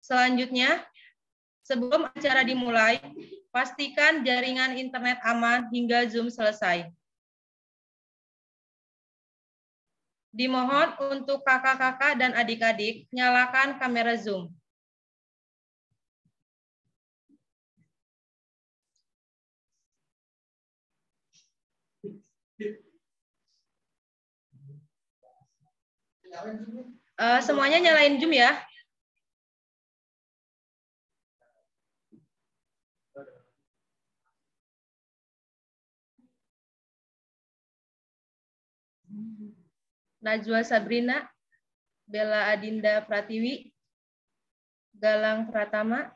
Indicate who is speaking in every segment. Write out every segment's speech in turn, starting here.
Speaker 1: Selanjutnya, sebelum acara dimulai, pastikan jaringan internet aman hingga Zoom selesai. Dimohon untuk kakak-kakak dan adik-adik, nyalakan kamera Zoom. Semuanya nyalain Zoom ya. Najwa Sabrina, Bella Adinda Pratiwi, Galang Pratama,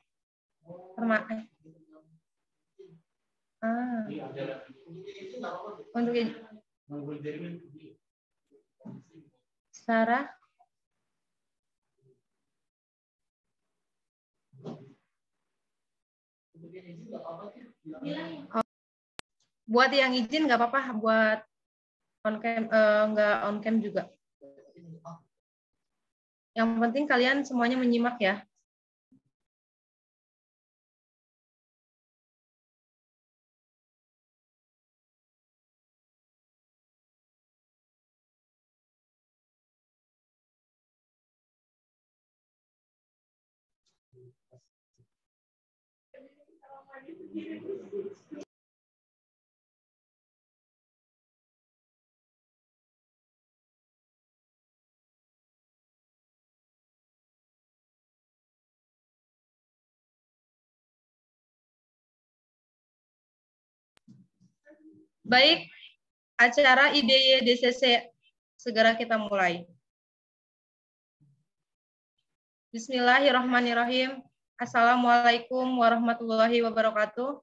Speaker 1: untuk Sarah, buat yang izin nggak apa-apa, buat on cam nggak on cam juga. Yang penting kalian semuanya menyimak ya. Baik, acara IDY DCC segera kita mulai. Bismillahirrahmanirrahim. Assalamualaikum warahmatullahi wabarakatuh.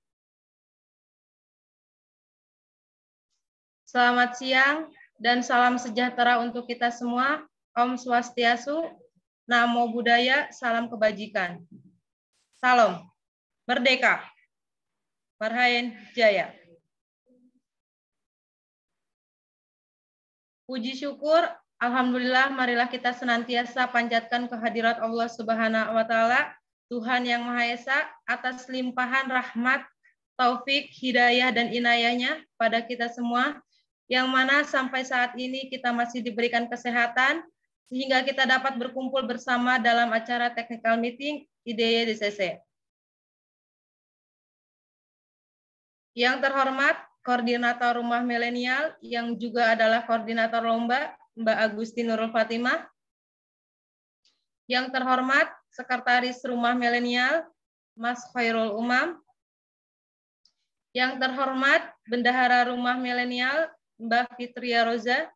Speaker 1: Selamat siang dan salam sejahtera untuk kita semua. Om Swastiastu, Namo Buddhaya, salam kebajikan. Salam, merdeka, Marhaen Jaya. Puji syukur, alhamdulillah, marilah kita senantiasa panjatkan kehadirat Allah Subhanahu wa Ta'ala, Tuhan yang Maha Esa, atas limpahan rahmat, taufik, hidayah, dan inayahnya pada kita semua, yang mana sampai saat ini kita masih diberikan kesehatan, sehingga kita dapat berkumpul bersama dalam acara technical meeting IDY DCC. Yang terhormat, Koordinator Rumah Milenial yang juga adalah Koordinator Lomba, Mbak Agusti Nurul Fatimah. Yang terhormat, Sekretaris Rumah Milenial, Mas Khairul Umam. Yang terhormat, Bendahara Rumah Milenial, Mbak Fitria Roza.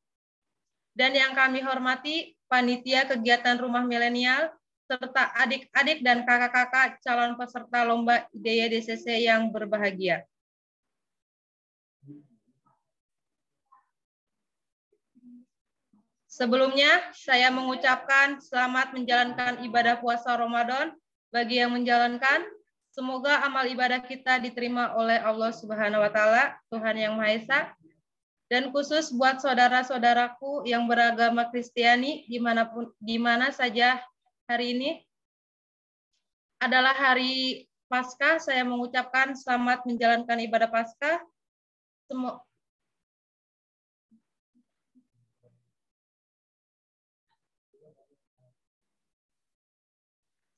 Speaker 1: Dan yang kami hormati, Panitia Kegiatan Rumah Milenial, serta adik-adik dan kakak-kakak calon peserta Lomba IDY DCC yang berbahagia. Sebelumnya, saya mengucapkan selamat menjalankan ibadah puasa Ramadan bagi yang menjalankan. Semoga amal ibadah kita diterima oleh Allah Subhanahu wa Ta'ala, Tuhan yang Maha Esa. Dan khusus buat saudara-saudaraku yang beragama Kristiani, di mana saja hari ini adalah hari Paskah, saya mengucapkan selamat menjalankan ibadah Paskah.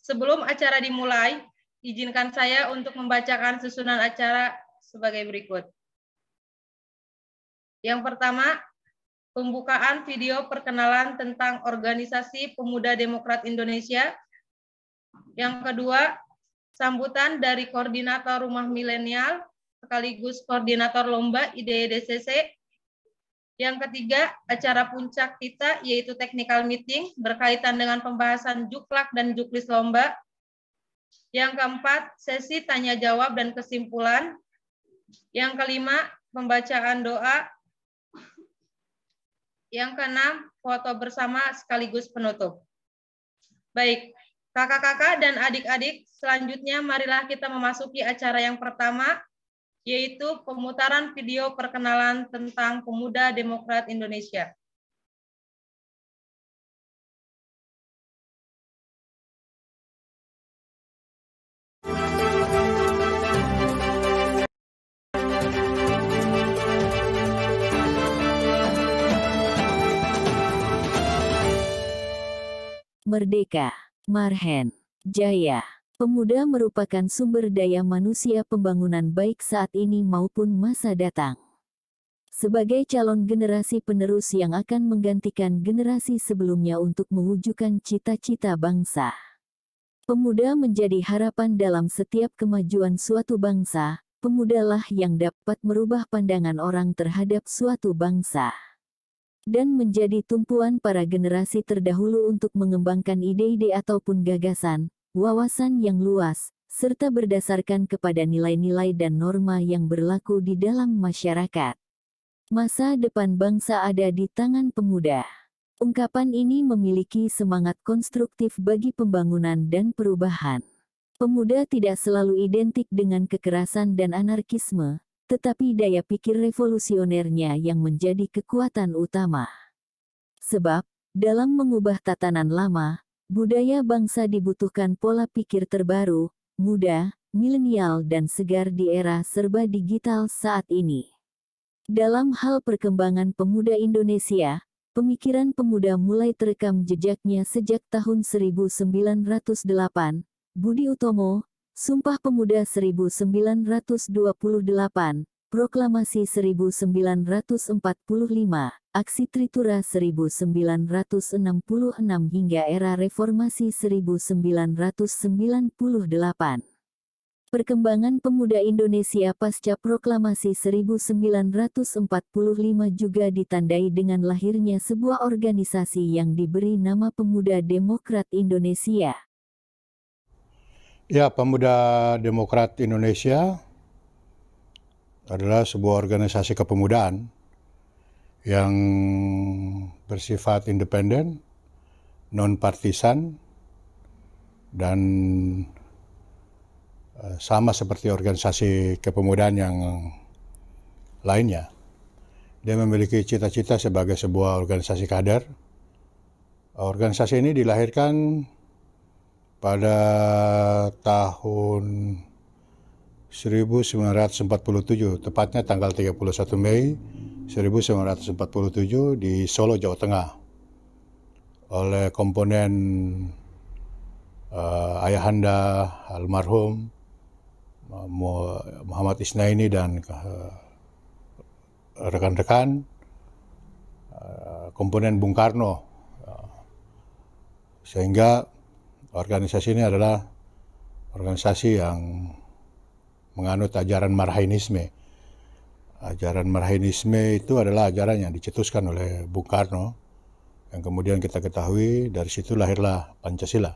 Speaker 1: Sebelum acara dimulai, izinkan saya untuk membacakan susunan acara sebagai berikut. Yang pertama, pembukaan video perkenalan tentang Organisasi Pemuda Demokrat Indonesia. Yang kedua, sambutan dari Koordinator Rumah Milenial, sekaligus Koordinator Lomba IDY DCC. Yang ketiga, acara puncak kita yaitu technical meeting berkaitan dengan pembahasan juklak dan juklis lomba. Yang keempat, sesi tanya jawab dan kesimpulan. Yang kelima, pembacaan doa. Yang keenam, foto bersama sekaligus penutup. Baik, kakak-kakak dan adik-adik, selanjutnya marilah kita memasuki acara yang pertama, yaitu pemutaran video perkenalan tentang Pemuda Demokrat Indonesia.
Speaker 2: Merdeka, Marhen, Jaya. Pemuda merupakan sumber daya manusia pembangunan baik saat ini maupun masa datang. Sebagai calon generasi penerus yang akan menggantikan generasi sebelumnya untuk mewujudkan cita-cita bangsa. Pemuda menjadi harapan dalam setiap kemajuan suatu bangsa. Pemudalah yang dapat merubah pandangan orang terhadap suatu bangsa dan menjadi tumpuan para generasi terdahulu untuk mengembangkan ide-ide ataupun gagasan, wawasan yang luas, serta berdasarkan kepada nilai-nilai dan norma yang berlaku di dalam masyarakat. Masa depan bangsa ada di tangan pemuda. Ungkapan ini memiliki semangat konstruktif bagi pembangunan dan perubahan. Pemuda tidak selalu identik dengan kekerasan dan anarkisme, tetapi daya pikir revolusionernya yang menjadi kekuatan utama. Sebab, dalam mengubah tatanan lama, budaya bangsa dibutuhkan pola pikir terbaru, muda, milenial dan segar di era serba digital saat ini. Dalam hal perkembangan pemuda Indonesia, pemikiran pemuda mulai terekam jejaknya sejak tahun 1908, Budi Utomo, Sumpah Pemuda 1928, Proklamasi 1945, Aksi Tritura 1966 hingga era Reformasi 1998. Perkembangan pemuda Indonesia pasca Proklamasi 1945 juga ditandai dengan lahirnya sebuah organisasi yang diberi nama Pemuda Demokrat Indonesia.
Speaker 3: Ya, Pemuda Demokrat Indonesia adalah sebuah organisasi kepemudaan yang bersifat independen, non-partisan, dan sama seperti organisasi kepemudaan yang lainnya. Dia memiliki cita-cita sebagai sebuah organisasi kader. Organisasi ini dilahirkan pada tahun 1947, tepatnya tanggal 31 Mei 1947 di Solo, Jawa Tengah, oleh komponen ayahanda almarhum Muhammad Isnaini dan rekan-rekan, komponen Bung Karno, sehingga organisasi ini adalah organisasi yang menganut ajaran Marhainisme. Ajaran Marhainisme itu adalah ajaran yang dicetuskan oleh Bung Karno, yang kemudian kita ketahui dari situ lahirlah Pancasila.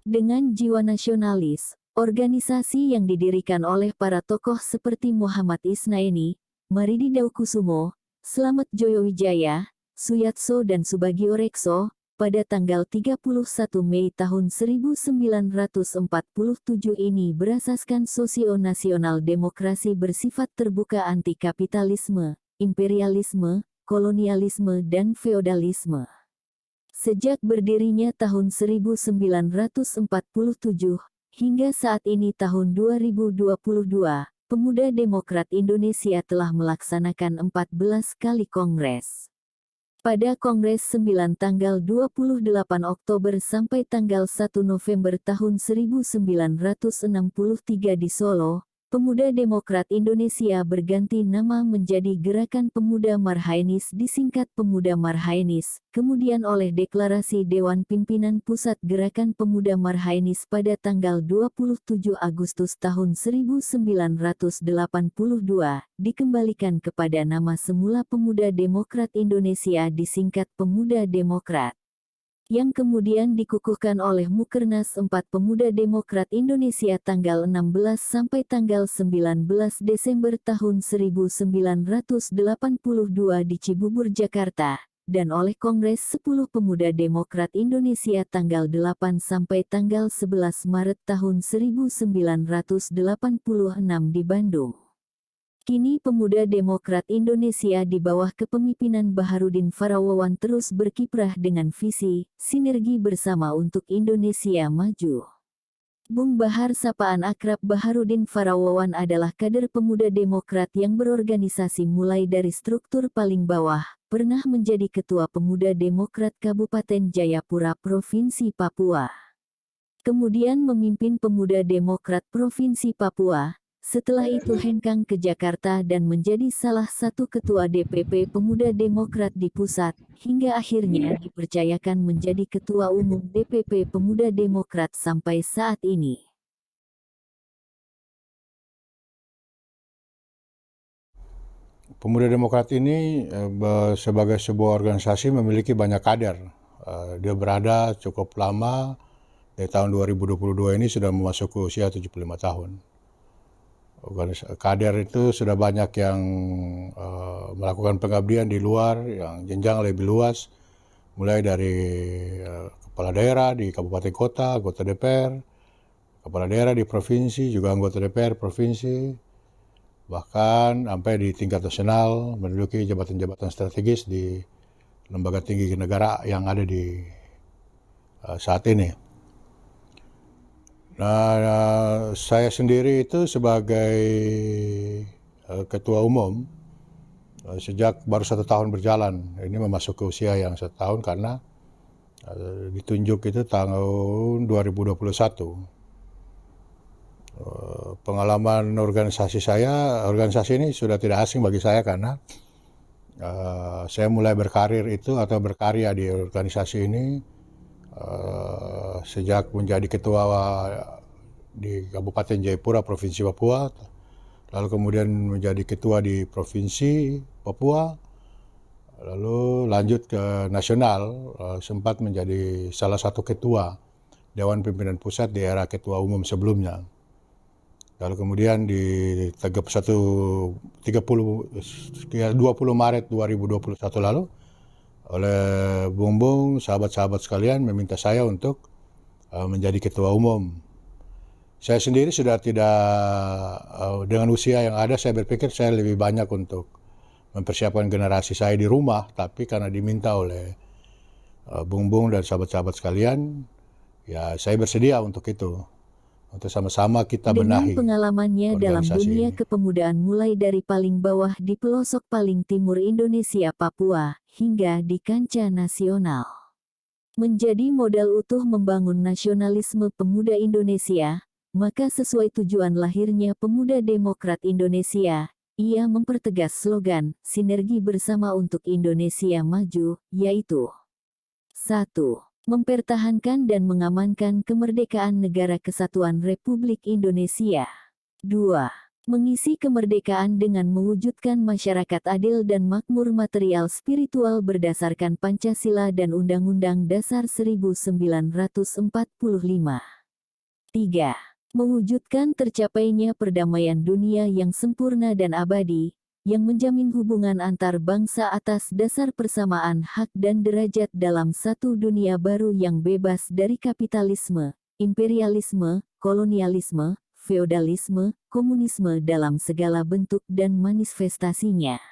Speaker 2: Dengan jiwa nasionalis, organisasi yang didirikan oleh para tokoh seperti Muhammad Isnaini, Maridi Daukusumo, Slamet Joyowijaya, Suyatso dan Subagio Rekso, pada tanggal 31 Mei tahun 1947 ini berasaskan sosio-nasional demokrasi bersifat terbuka anti kapitalisme, imperialisme, kolonialisme dan feodalisme. Sejak berdirinya tahun 1947, hingga saat ini tahun 2022, Pemuda Demokrat Indonesia telah melaksanakan 14 kali kongres. Pada Kongres 9 tanggal 28 Oktober sampai tanggal 1 November tahun 1963 di Solo, Pemuda Demokrat Indonesia berganti nama menjadi Gerakan Pemuda Marhainis disingkat Pemuda Marhainis, kemudian oleh Deklarasi Dewan Pimpinan Pusat Gerakan Pemuda Marhainis pada tanggal 27 Agustus tahun 1982, dikembalikan kepada nama semula Pemuda Demokrat Indonesia disingkat Pemuda Demokrat, yang kemudian dikukuhkan oleh Mukernas 4 Pemuda Demokrat Indonesia tanggal 16 sampai tanggal 19 Desember tahun 1982 di Cibubur, Jakarta, dan oleh Kongres 10 Pemuda Demokrat Indonesia tanggal 8 sampai tanggal 11 Maret tahun 1986 di Bandung. Kini Pemuda Demokrat Indonesia di bawah kepemimpinan Baharudin Farawawan terus berkiprah dengan visi, sinergi bersama untuk Indonesia maju. Bung Bahar sapaan akrab Baharudin Farawawan adalah kader pemuda Demokrat yang berorganisasi mulai dari struktur paling bawah, pernah menjadi Ketua Pemuda Demokrat Kabupaten Jayapura Provinsi Papua. Kemudian memimpin Pemuda Demokrat Provinsi Papua, setelah itu hengkang ke Jakarta dan menjadi salah satu Ketua DPP Pemuda Demokrat di pusat, hingga akhirnya dipercayakan menjadi Ketua Umum DPP Pemuda Demokrat sampai saat ini.
Speaker 3: Pemuda Demokrat ini sebagai sebuah organisasi memiliki banyak kader. Dia berada cukup lama, dari tahun 2022 ini sudah memasuki usia 75 tahun. Kader itu sudah banyak yang melakukan pengabdian di luar, yang jenjang lebih luas, mulai dari kepala daerah di kabupaten kota, anggota DPR, kepala daerah di provinsi, juga anggota DPR provinsi, bahkan sampai di tingkat nasional menduduki jabatan-jabatan strategis di lembaga tinggi negara yang ada di saat ini. Nah, saya sendiri itu sebagai ketua umum sejak baru 1 tahun berjalan. Ini memasuki usia yang 1 tahun karena ditunjuk itu tahun 2021. Pengalaman organisasi ini sudah tidak asing bagi saya karena saya mulai berkarir itu atau berkarya di organisasi ini sejak menjadi ketua di Kabupaten Jayapura, Provinsi Papua, lalu kemudian menjadi ketua di Provinsi Papua, lalu lanjut ke nasional, sempat menjadi salah satu ketua Dewan Pimpinan Pusat di era ketua umum sebelumnya. Lalu kemudian di 20 Maret 2021 lalu, oleh Bung, sahabat-sahabat sekalian meminta saya untuk menjadi ketua umum. Saya sendiri sudah tidak, dengan usia yang ada, saya berpikir saya lebih banyak untuk mempersiapkan generasi saya di rumah, tapi karena diminta oleh Bung dan sahabat-sahabat sekalian, ya saya bersedia untuk itu. Untuk sama-sama kita benahi.
Speaker 2: Dengan pengalamannya dalam dunia kepemudaan mulai dari paling bawah di pelosok paling timur Indonesia Papua, hingga di kancah nasional. Menjadi modal utuh membangun nasionalisme pemuda Indonesia, maka sesuai tujuan lahirnya Pemuda Demokrat Indonesia, ia mempertegas slogan, sinergi bersama untuk Indonesia maju, yaitu 1. Mempertahankan dan mengamankan kemerdekaan Negara Kesatuan Republik Indonesia. 2. Mengisi kemerdekaan dengan mewujudkan masyarakat adil dan makmur material spiritual berdasarkan Pancasila dan Undang-Undang Dasar 1945. 3. Mewujudkan tercapainya perdamaian dunia yang sempurna dan abadi, yang menjamin hubungan antar bangsa atas dasar persamaan hak dan derajat dalam satu dunia baru yang bebas dari kapitalisme, imperialisme, kolonialisme, feodalisme, komunisme dalam segala bentuk dan manifestasinya.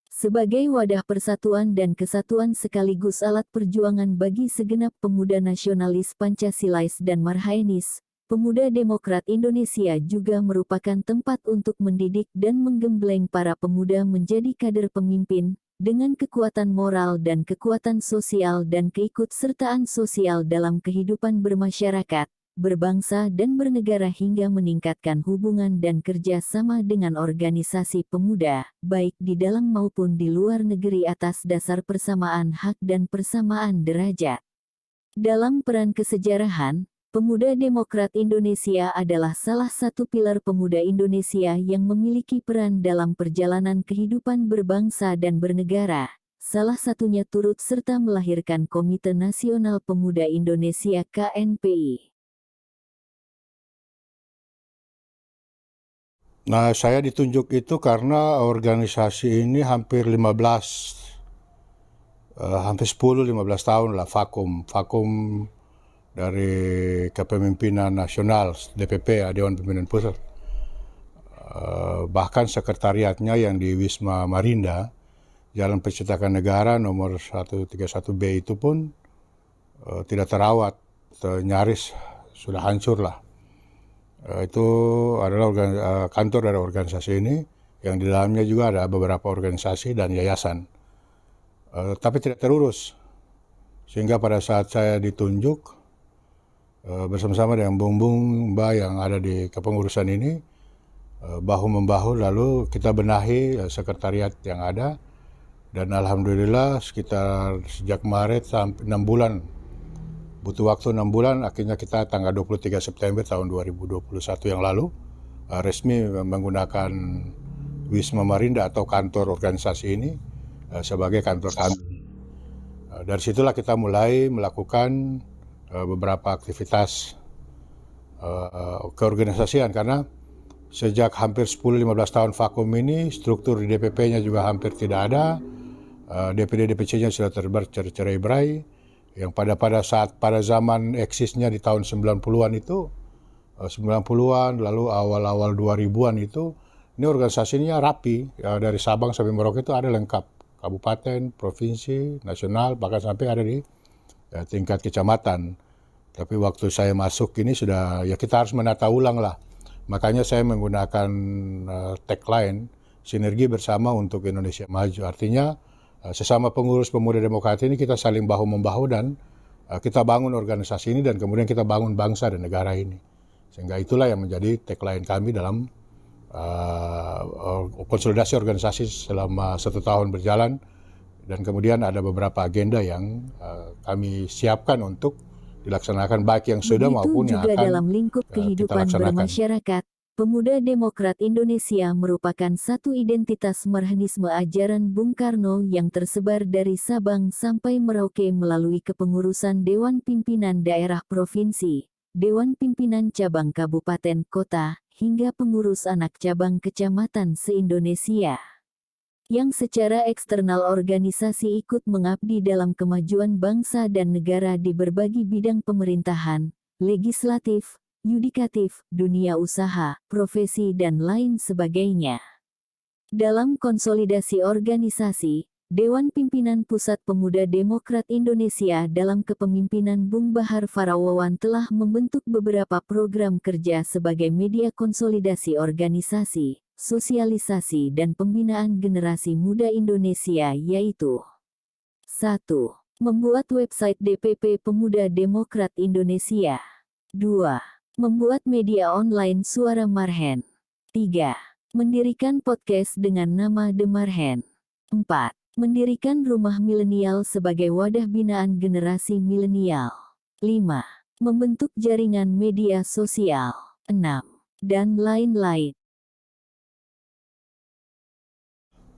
Speaker 2: Sebagai wadah persatuan dan kesatuan sekaligus alat perjuangan bagi segenap pemuda nasionalis Pancasilais dan Marhainis, Pemuda Demokrat Indonesia juga merupakan tempat untuk mendidik dan menggembleng para pemuda menjadi kader pemimpin, dengan kekuatan moral dan kekuatan sosial dan keikutsertaan sosial dalam kehidupan bermasyarakat, berbangsa dan bernegara hingga meningkatkan hubungan dan kerja sama dengan organisasi pemuda, baik di dalam maupun di luar negeri atas dasar persamaan hak dan persamaan derajat. Dalam peran kesejarahan, Pemuda Demokrat Indonesia adalah salah satu pilar pemuda Indonesia yang memiliki peran dalam perjalanan kehidupan berbangsa dan bernegara, salah satunya turut serta melahirkan Komite Nasional Pemuda Indonesia KNPI.
Speaker 3: Nah, saya ditunjuk itu karena organisasi ini hampir 10-15 tahun lah vakum dari kepemimpinan nasional DPP, Dewan Pimpinan Pusat. Bahkan sekretariatnya yang di Wisma Marinda, Jalan Percetakan Negara nomor 131B itu pun tidak terawat, nyaris sudah hancur lah. Itu adalah kantor dari organisasi ini, yang di dalamnya juga ada beberapa organisasi dan yayasan. Tapi tidak terurus, sehingga pada saat saya ditunjuk bersama-sama dengan Bung Mbak yang ada di kepengurusan ini, bahu-membahu lalu kita benahi sekretariat yang ada, dan alhamdulillah sekitar sejak Maret sampai 6 bulan, butuh waktu 6 bulan, akhirnya kita tanggal 23 September tahun 2021 yang lalu resmi menggunakan Wisma Marinda atau kantor organisasi ini sebagai kantor kami. Dari situlah kita mulai melakukan beberapa aktivitas keorganisasian, karena sejak hampir 10-15 tahun vakum ini, struktur di DPP-nya juga hampir tidak ada, DPD-DPC-nya sudah tercerai-berai, yang pada zaman eksisnya di tahun 90-an itu, 90-an lalu awal-awal 2000-an itu, ini organisasinya rapi, dari Sabang sampai Merauke itu ada lengkap, kabupaten, provinsi, nasional, bahkan sampai ada di tingkat kecamatan. Tapi waktu saya masuk ini sudah, ya kita harus menata ulang lah. Makanya saya menggunakan tagline, sinergi bersama untuk Indonesia Maju. Artinya sesama pengurus Pemuda Demokrat ini kita saling bahu-membahu dan kita bangun organisasi ini dan kemudian kita bangun bangsa dan negara ini. Sehingga itulah yang menjadi tagline kami dalam konsolidasi organisasi selama 1 tahun berjalan, dan kemudian ada beberapa agenda yang kami siapkan untuk dilaksanakan, baik yang sudah maupun yang akan
Speaker 2: dalam lingkup kehidupan bermasyarakat. Pemuda Demokrat Indonesia merupakan satu identitas marhanisme ajaran Bung Karno yang tersebar dari Sabang sampai Merauke melalui kepengurusan Dewan Pimpinan Daerah Provinsi, Dewan Pimpinan Cabang Kabupaten Kota, hingga pengurus anak cabang kecamatan se-Indonesia, yang secara eksternal organisasi ikut mengabdi dalam kemajuan bangsa dan negara di berbagai bidang pemerintahan, legislatif, yudikatif, dunia usaha, profesi dan lain sebagainya. Dalam konsolidasi organisasi, Dewan Pimpinan Pusat Pemuda Demokrat Indonesia dalam kepemimpinan Bung Bahar Farawawan telah membentuk beberapa program kerja sebagai media konsolidasi organisasi, sosialisasi dan pembinaan generasi muda Indonesia, yaitu 1. Membuat website DPP Pemuda Demokrat Indonesia. 2. Membuat media online Suara Marhen. 3. Mendirikan podcast dengan nama The Marhen. 4. Mendirikan Rumah Milenial sebagai wadah binaan generasi milenial. 5. Membentuk jaringan media sosial. 6. Dan lain-lain.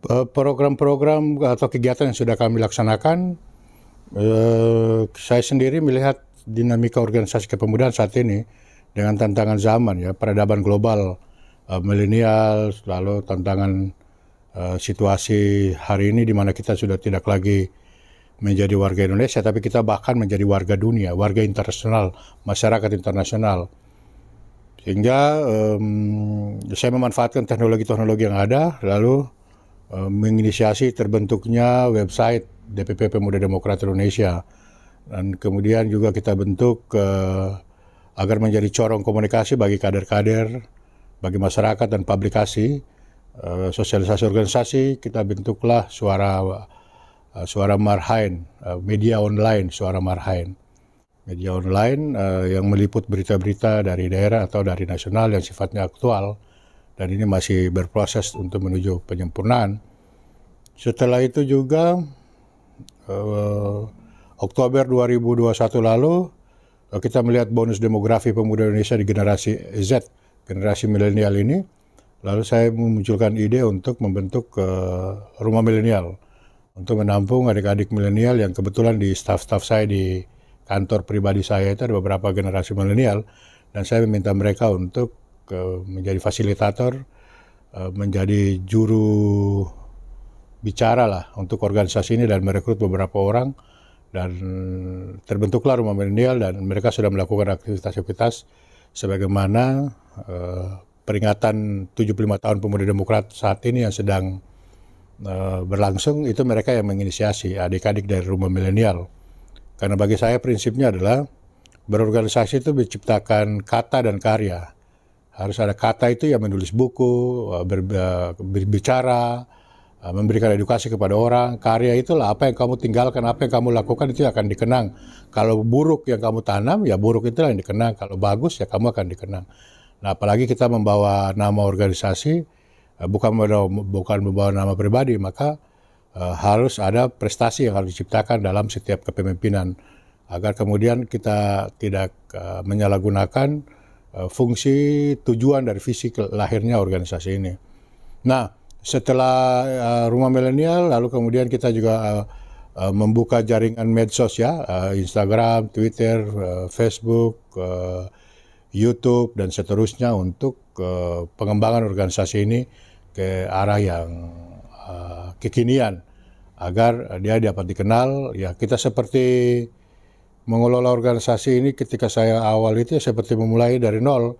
Speaker 3: Program-program atau kegiatan yang sudah kami laksanakan, saya sendiri melihat dinamika organisasi kepemudaan saat ini dengan tantangan zaman, ya, peradaban global, milenial, lalu tantangan situasi hari ini di mana kita sudah tidak lagi menjadi warga Indonesia, tapi kita bahkan menjadi warga dunia, warga internasional, masyarakat internasional. Sehingga saya memanfaatkan teknologi-teknologi yang ada, lalu menginisiasi terbentuknya website DPP Pemuda Demokrat Indonesia. Dan kemudian juga kita bentuk agar menjadi corong komunikasi bagi kader-kader, bagi masyarakat dan publikasi, sosialisasi organisasi, kita bentuklah Suara Marhen, media online Suara Marhen. Media online yang meliput berita-berita dari daerah atau dari nasional yang sifatnya aktual, dan ini masih berproses untuk menuju penyempurnaan. Setelah itu juga Oktober 2021 lalu kita melihat bonus demografi pemuda Indonesia di generasi Z, generasi milenial ini. Lalu saya memunculkan ide untuk membentuk rumah milenial untuk menampung adik-adik milenial yang kebetulan di staf-staf saya di kantor pribadi saya itu ada beberapa generasi milenial, dan saya meminta mereka untuk menjadi fasilitator, menjadi juru bicara lah untuk organisasi ini dan merekrut beberapa orang, dan terbentuklah rumah milenial dan mereka sudah melakukan aktivitas-aktivitas sebagaimana peringatan 75 tahun Pemuda Demokrat saat ini yang sedang berlangsung. Itu mereka yang menginisiasi adik-adik dari rumah milenial. Karena bagi saya prinsipnya adalah berorganisasi itu menciptakan kata dan karya. Harus ada kata itu yang menulis buku, berbicara, memberikan edukasi kepada orang. Karya itulah apa yang kamu tinggalkan, apa yang kamu lakukan itu akan dikenang. Kalau buruk yang kamu tanam, ya buruk itulah yang dikenang. Kalau bagus, ya kamu akan dikenang. Nah, apalagi kita membawa nama organisasi, bukan membawa nama pribadi, maka harus ada prestasi yang harus diciptakan dalam setiap kepemimpinan. Agar kemudian kita tidak menyalahgunakan fungsi tujuan dari visi lahirnya organisasi ini. Nah, setelah Rumah Milenial, lalu kemudian kita juga membuka jaringan medsos ya, Instagram, Twitter, Facebook, YouTube, dan seterusnya untuk pengembangan organisasi ini ke arah yang kekinian, agar dia dapat dikenal. Ya, kita seperti mengelola organisasi ini ketika saya awal itu ya seperti memulai dari nol.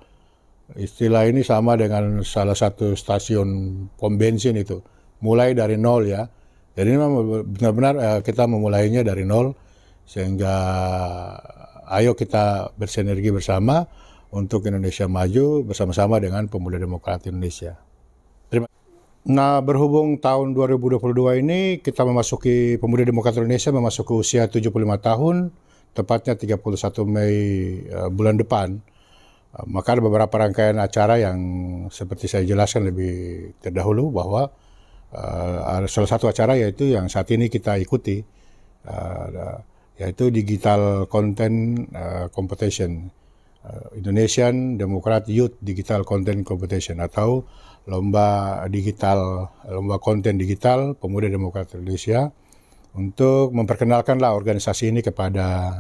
Speaker 3: Istilah ini sama dengan salah satu stasiun pom bensin itu, mulai dari nol ya. Jadi memang benar-benar kita memulainya dari nol, sehingga ayo kita bersinergi bersama untuk Indonesia maju bersama-sama dengan Pemuda Demokrat Indonesia. Nah, berhubung tahun 2022 ini kita memasuki, Pemuda Demokrat Indonesia memasuki usia 75 tahun, tepatnya 31 Mei bulan depan. Maka ada beberapa rangkaian acara yang seperti saya jelaskan lebih terdahulu, bahwa ada salah satu acara yaitu yang saat ini kita ikuti, yaitu Digital Content Competition, Indonesian Democrat Youth Digital Content Competition, atau lomba konten digital Pemuda Demokrat Indonesia, untuk memperkenalkanlah organisasi ini kepada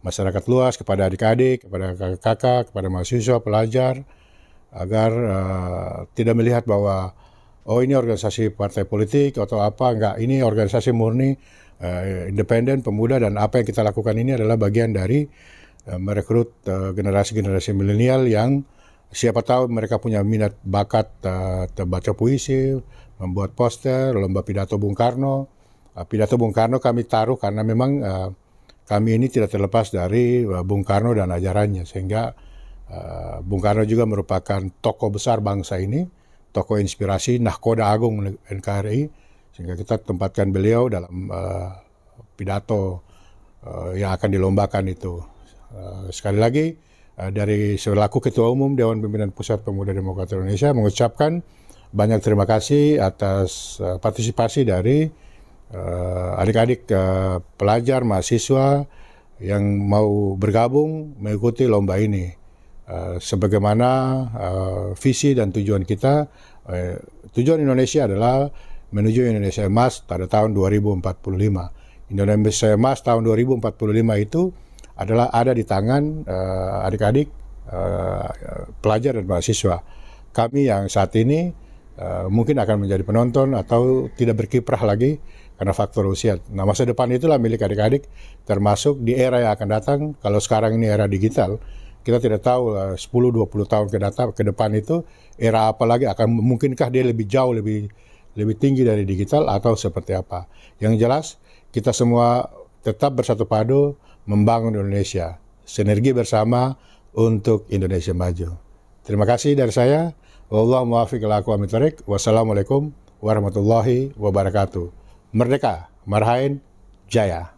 Speaker 3: masyarakat luas, kepada adik-adik, kepada kakak-kakak, kepada mahasiswa, pelajar, agar tidak melihat bahwa oh ini organisasi partai politik atau apa. Enggak, ini organisasi murni independen pemuda, dan apa yang kita lakukan ini adalah bagian dari merekrut generasi-generasi milenial yang siapa tahu mereka punya minat bakat baca puisi, membuat poster, lomba pidato Bung Karno. Pidato Bung Karno kami taruh karena memang kami ini tidak terlepas dari Bung Karno dan ajarannya, sehingga Bung Karno juga merupakan tokoh besar bangsa ini, tokoh inspirasi Nahkoda Agung NKRI, sehingga kita tempatkan beliau dalam pidato yang akan dilombakan itu. Sekali lagi, dari selaku Ketua Umum Dewan Pimpinan Pusat Pemuda Demokrat Indonesia mengucapkan banyak terima kasih atas partisipasi dari adik-adik pelajar, mahasiswa yang mau bergabung mengikuti lomba ini. Sebagaimana visi dan tujuan kita, tujuan Indonesia adalah menuju Indonesia Emas pada tahun 2045. Indonesia Emas tahun 2045 itu adalah ada di tangan adik-adik pelajar dan mahasiswa. Kami yang saat ini mungkin akan menjadi penonton atau tidak berkiprah lagi karena faktor usia. Nah, masa depan itulah milik adik-adik, termasuk di era yang akan datang. Kalau sekarang ini era digital, kita tidak tahu 10-20 tahun ke depan itu era apa lagi, akan mungkinkah dia lebih jauh, lebih tinggi dari digital atau seperti apa. Yang jelas, kita semua tetap bersatu padu membangun Indonesia. Sinergi bersama untuk Indonesia maju. Terima kasih dari saya. Wallahu muwaffiq ila aqwamit thoriq. Wassalamualaikum warahmatullahi wabarakatuh. Merdeka, Marhaen, Jaya.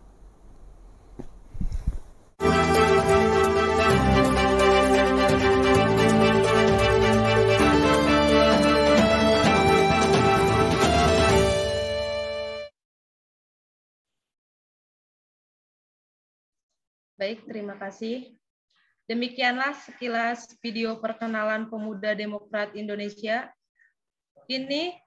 Speaker 1: Baik, terima kasih. Demikianlah sekilas video perkenalan Pemuda Demokrat Indonesia. Kini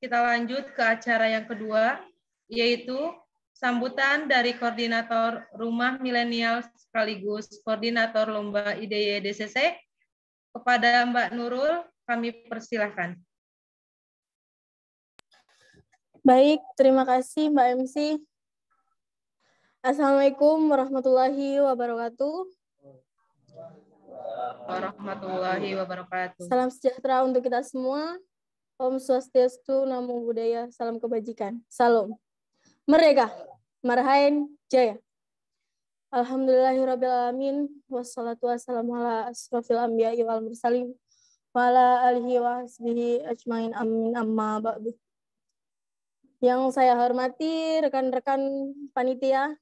Speaker 1: kita lanjut ke acara yang kedua, yaitu sambutan dari Koordinator Rumah Milenial sekaligus Koordinator Lomba IDY DCC. Kepada Mbak Nurul, kami persilahkan.
Speaker 4: Baik, terima kasih Mbak MC. Assalamualaikum warahmatullahi wabarakatuh.
Speaker 1: Warahmatullahi wabarakatuh.
Speaker 4: Salam sejahtera untuk kita semua. Om Swastiastu, Namo Buddhaya, salam kebajikan. Salam. Merdeka, Marhaen, Jaya. Alhamdulillahirrabbilalamin, wassalatu wassalamu ala asrofil anbiya'i wal mursalin, wa ala alihi wa sahbihi ajmain amin amma ba'du. Yang saya hormati rekan-rekan panitia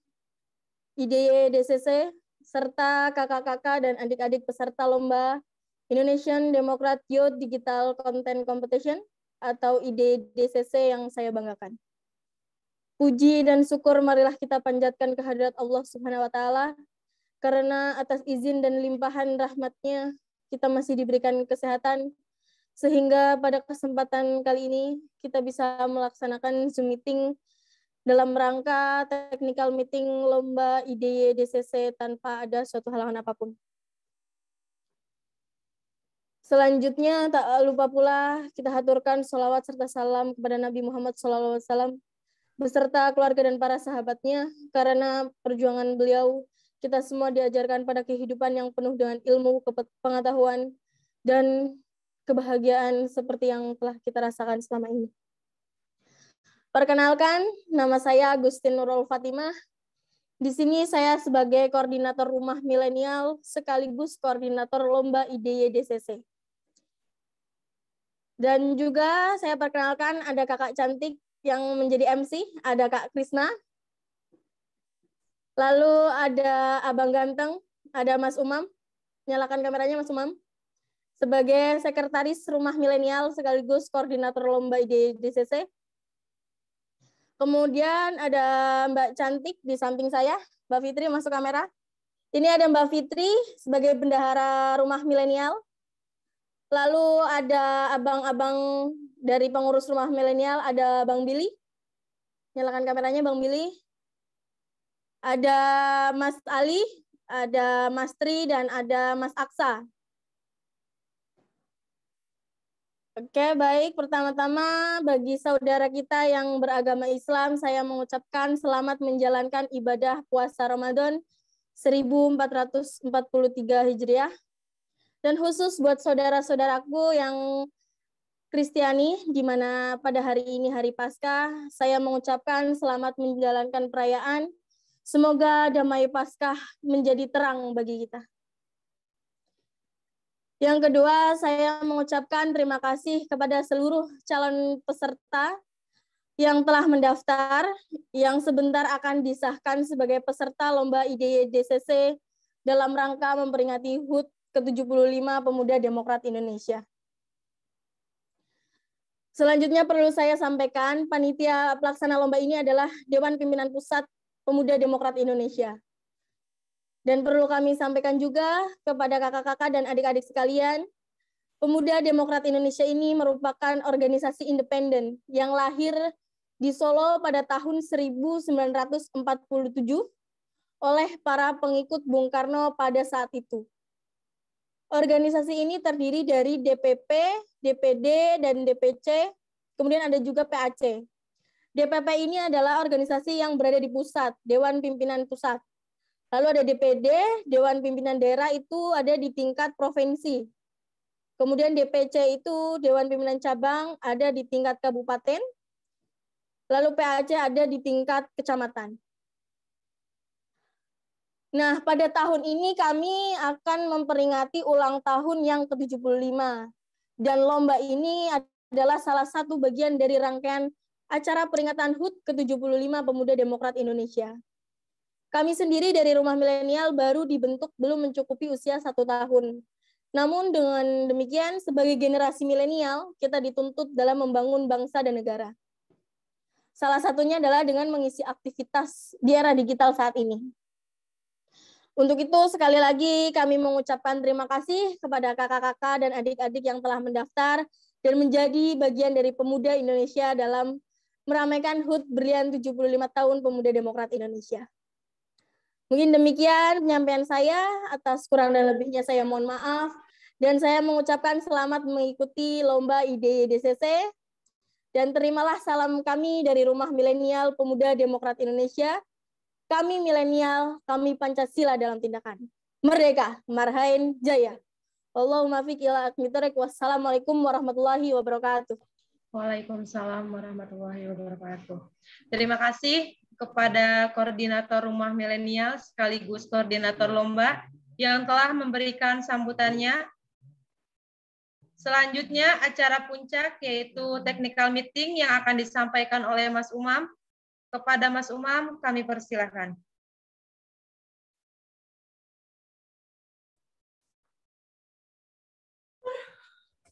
Speaker 4: IDY DCC serta kakak-kakak dan adik-adik peserta lomba Indonesian Democrat Youth Digital Content Competition atau IDY DCC yang saya banggakan. Puji dan syukur marilah kita panjatkan kehadirat Allah Subhanahu wa taala karena atas izin dan limpahan rahmat-Nya kita masih diberikan kesehatan sehingga pada kesempatan kali ini kita bisa melaksanakan Zoom meeting dalam rangka technical meeting lomba IDY DCC tanpa ada suatu halangan apapun. Selanjutnya tak lupa pula kita haturkan sholawat serta salam kepada Nabi Muhammad SAW beserta keluarga dan para sahabatnya, karena perjuangan beliau kita semua diajarkan pada kehidupan yang penuh dengan ilmu, pengetahuan, dan kebahagiaan seperti yang telah kita rasakan selama ini. Perkenalkan, nama saya Agustin Nurul Fatimah. Di sini saya sebagai koordinator Rumah Milenial sekaligus koordinator lomba IDY DCC. Dan juga saya perkenalkan ada kakak cantik yang menjadi MC, ada Kak Krisna. Lalu ada Abang Ganteng, ada Mas Umam. Nyalakan kameranya Mas Umam. Sebagai sekretaris Rumah Milenial sekaligus koordinator lomba IDY DCC. Kemudian ada Mbak Cantik di samping saya. Mbak Fitri masuk kamera. Ini ada Mbak Fitri sebagai bendahara Rumah Milenial. Lalu ada abang-abang dari pengurus Rumah Milenial, ada Bang Billy. Nyalakan kameranya Bang Billy. Ada Mas Ali, ada Mas Tri, dan ada Mas Aksa. Oke, baik. Pertama-tama bagi saudara kita yang beragama Islam, saya mengucapkan selamat menjalankan ibadah puasa Ramadan 1443 Hijriah. Dan khusus buat saudara-saudaraku yang Kristiani, di mana pada hari ini hari Paskah, saya mengucapkan selamat menjalankan perayaan. Semoga damai Paskah menjadi terang bagi kita. Yang kedua, saya mengucapkan terima kasih kepada seluruh calon peserta yang telah mendaftar, yang sebentar akan disahkan sebagai peserta lomba IDY DCC dalam rangka memperingati HUT ke-75 Pemuda Demokrat Indonesia. Selanjutnya perlu saya sampaikan, panitia pelaksana lomba ini adalah Dewan Pimpinan Pusat Pemuda Demokrat Indonesia. Dan perlu kami sampaikan juga kepada kakak-kakak dan adik-adik sekalian, Pemuda Demokrat Indonesia ini merupakan organisasi independen yang lahir di Solo pada tahun 1947 oleh para pengikut Bung Karno pada saat itu. Organisasi ini terdiri dari DPP, DPD, dan DPC, kemudian ada juga PAC. DPP ini adalah organisasi yang berada di pusat, Dewan Pimpinan Pusat. Lalu ada DPD, Dewan Pimpinan Daerah itu ada di tingkat provinsi. Kemudian DPC itu Dewan Pimpinan Cabang ada di tingkat kabupaten. Lalu PAC ada di tingkat kecamatan. Nah, pada tahun ini kami akan memperingati ulang tahun yang ke-75. Dan lomba ini adalah salah satu bagian dari rangkaian acara peringatan HUT ke-75 Pemuda Demokrat Indonesia. Kami sendiri dari Rumah Milenial baru dibentuk belum mencukupi usia 1 tahun. Namun dengan demikian, sebagai generasi milenial, kita dituntut dalam membangun bangsa dan negara. Salah satunya adalah dengan mengisi aktivitas di era digital saat ini. Untuk itu, sekali lagi kami mengucapkan terima kasih kepada kakak-kakak dan adik-adik yang telah mendaftar dan menjadi bagian dari pemuda Indonesia dalam meramaikan HUT Berlian 75 tahun Pemuda Demokrat Indonesia. Mungkin demikian penyampaian saya, atas kurang dan lebihnya saya mohon maaf, dan saya mengucapkan selamat mengikuti lomba IDY DCC, dan terimalah salam kami dari Rumah Milenial Pemuda Demokrat Indonesia. Kami milenial, kami Pancasila dalam tindakan. Merdeka, Marhaen, Jaya. Allahumma fiq ila akmitorik. Wassalamualaikum warahmatullahi wabarakatuh.
Speaker 1: Waalaikumsalam warahmatullahi wabarakatuh. Terima kasih kepada Koordinator Rumah Milenial sekaligus Koordinator Lomba yang telah memberikan sambutannya. Selanjutnya acara puncak yaitu technical meeting yang akan disampaikan oleh Mas Umam. Kepada Mas Umam kami persilahkan.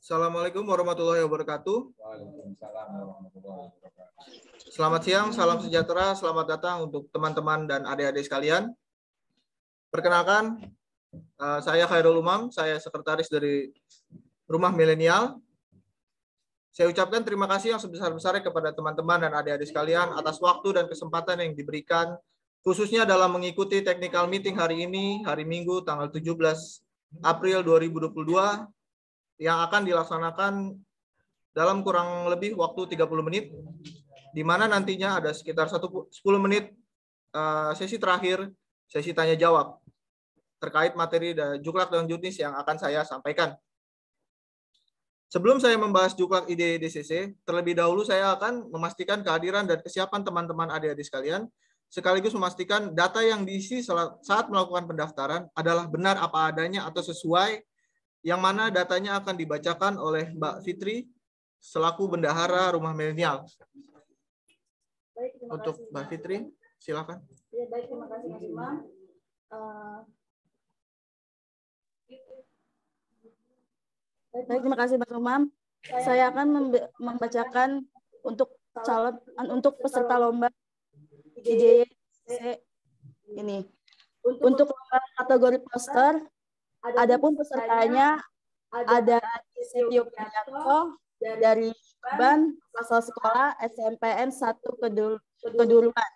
Speaker 5: Assalamualaikum warahmatullahi wabarakatuh. Selamat siang, salam sejahtera, selamat datang untuk teman-teman dan adik-adik sekalian. Perkenalkan, saya Khairul Umam, saya sekretaris dari Rumah Milenial. Saya ucapkan terima kasih yang sebesar-besarnya kepada teman-teman dan adik-adik sekalian atas waktu dan kesempatan yang diberikan, khususnya dalam mengikuti technical meeting hari ini, hari Minggu, tanggal 17 April 2022, yang akan dilaksanakan dalam kurang lebih waktu 30 menit, di mana nantinya ada sekitar 10 menit sesi terakhir, sesi tanya-jawab, terkait materi dan Juklak dan Juknis yang akan saya sampaikan. Sebelum saya membahas Juklak IDE DCC, terlebih dahulu saya akan memastikan kehadiran dan kesiapan teman-teman adik-adik sekalian, sekaligus memastikan data yang diisi saat melakukan pendaftaran adalah benar apa adanya atau sesuai, yang mana datanya akan dibacakan oleh Mbak Fitri selaku bendahara Rumah Milenial. Untuk Mbak Fitri, silakan.
Speaker 4: Ya, baik, terima kasih Mas Umam. Baik, terima kasih Mas Umam. Saya akan membacakan untuk peserta lomba IDE ini. Untuk lomba kategori poster, adapun pesertanya ada Setio Priyanto dari Ban, asal sekolah SMPN 1 Keduruan.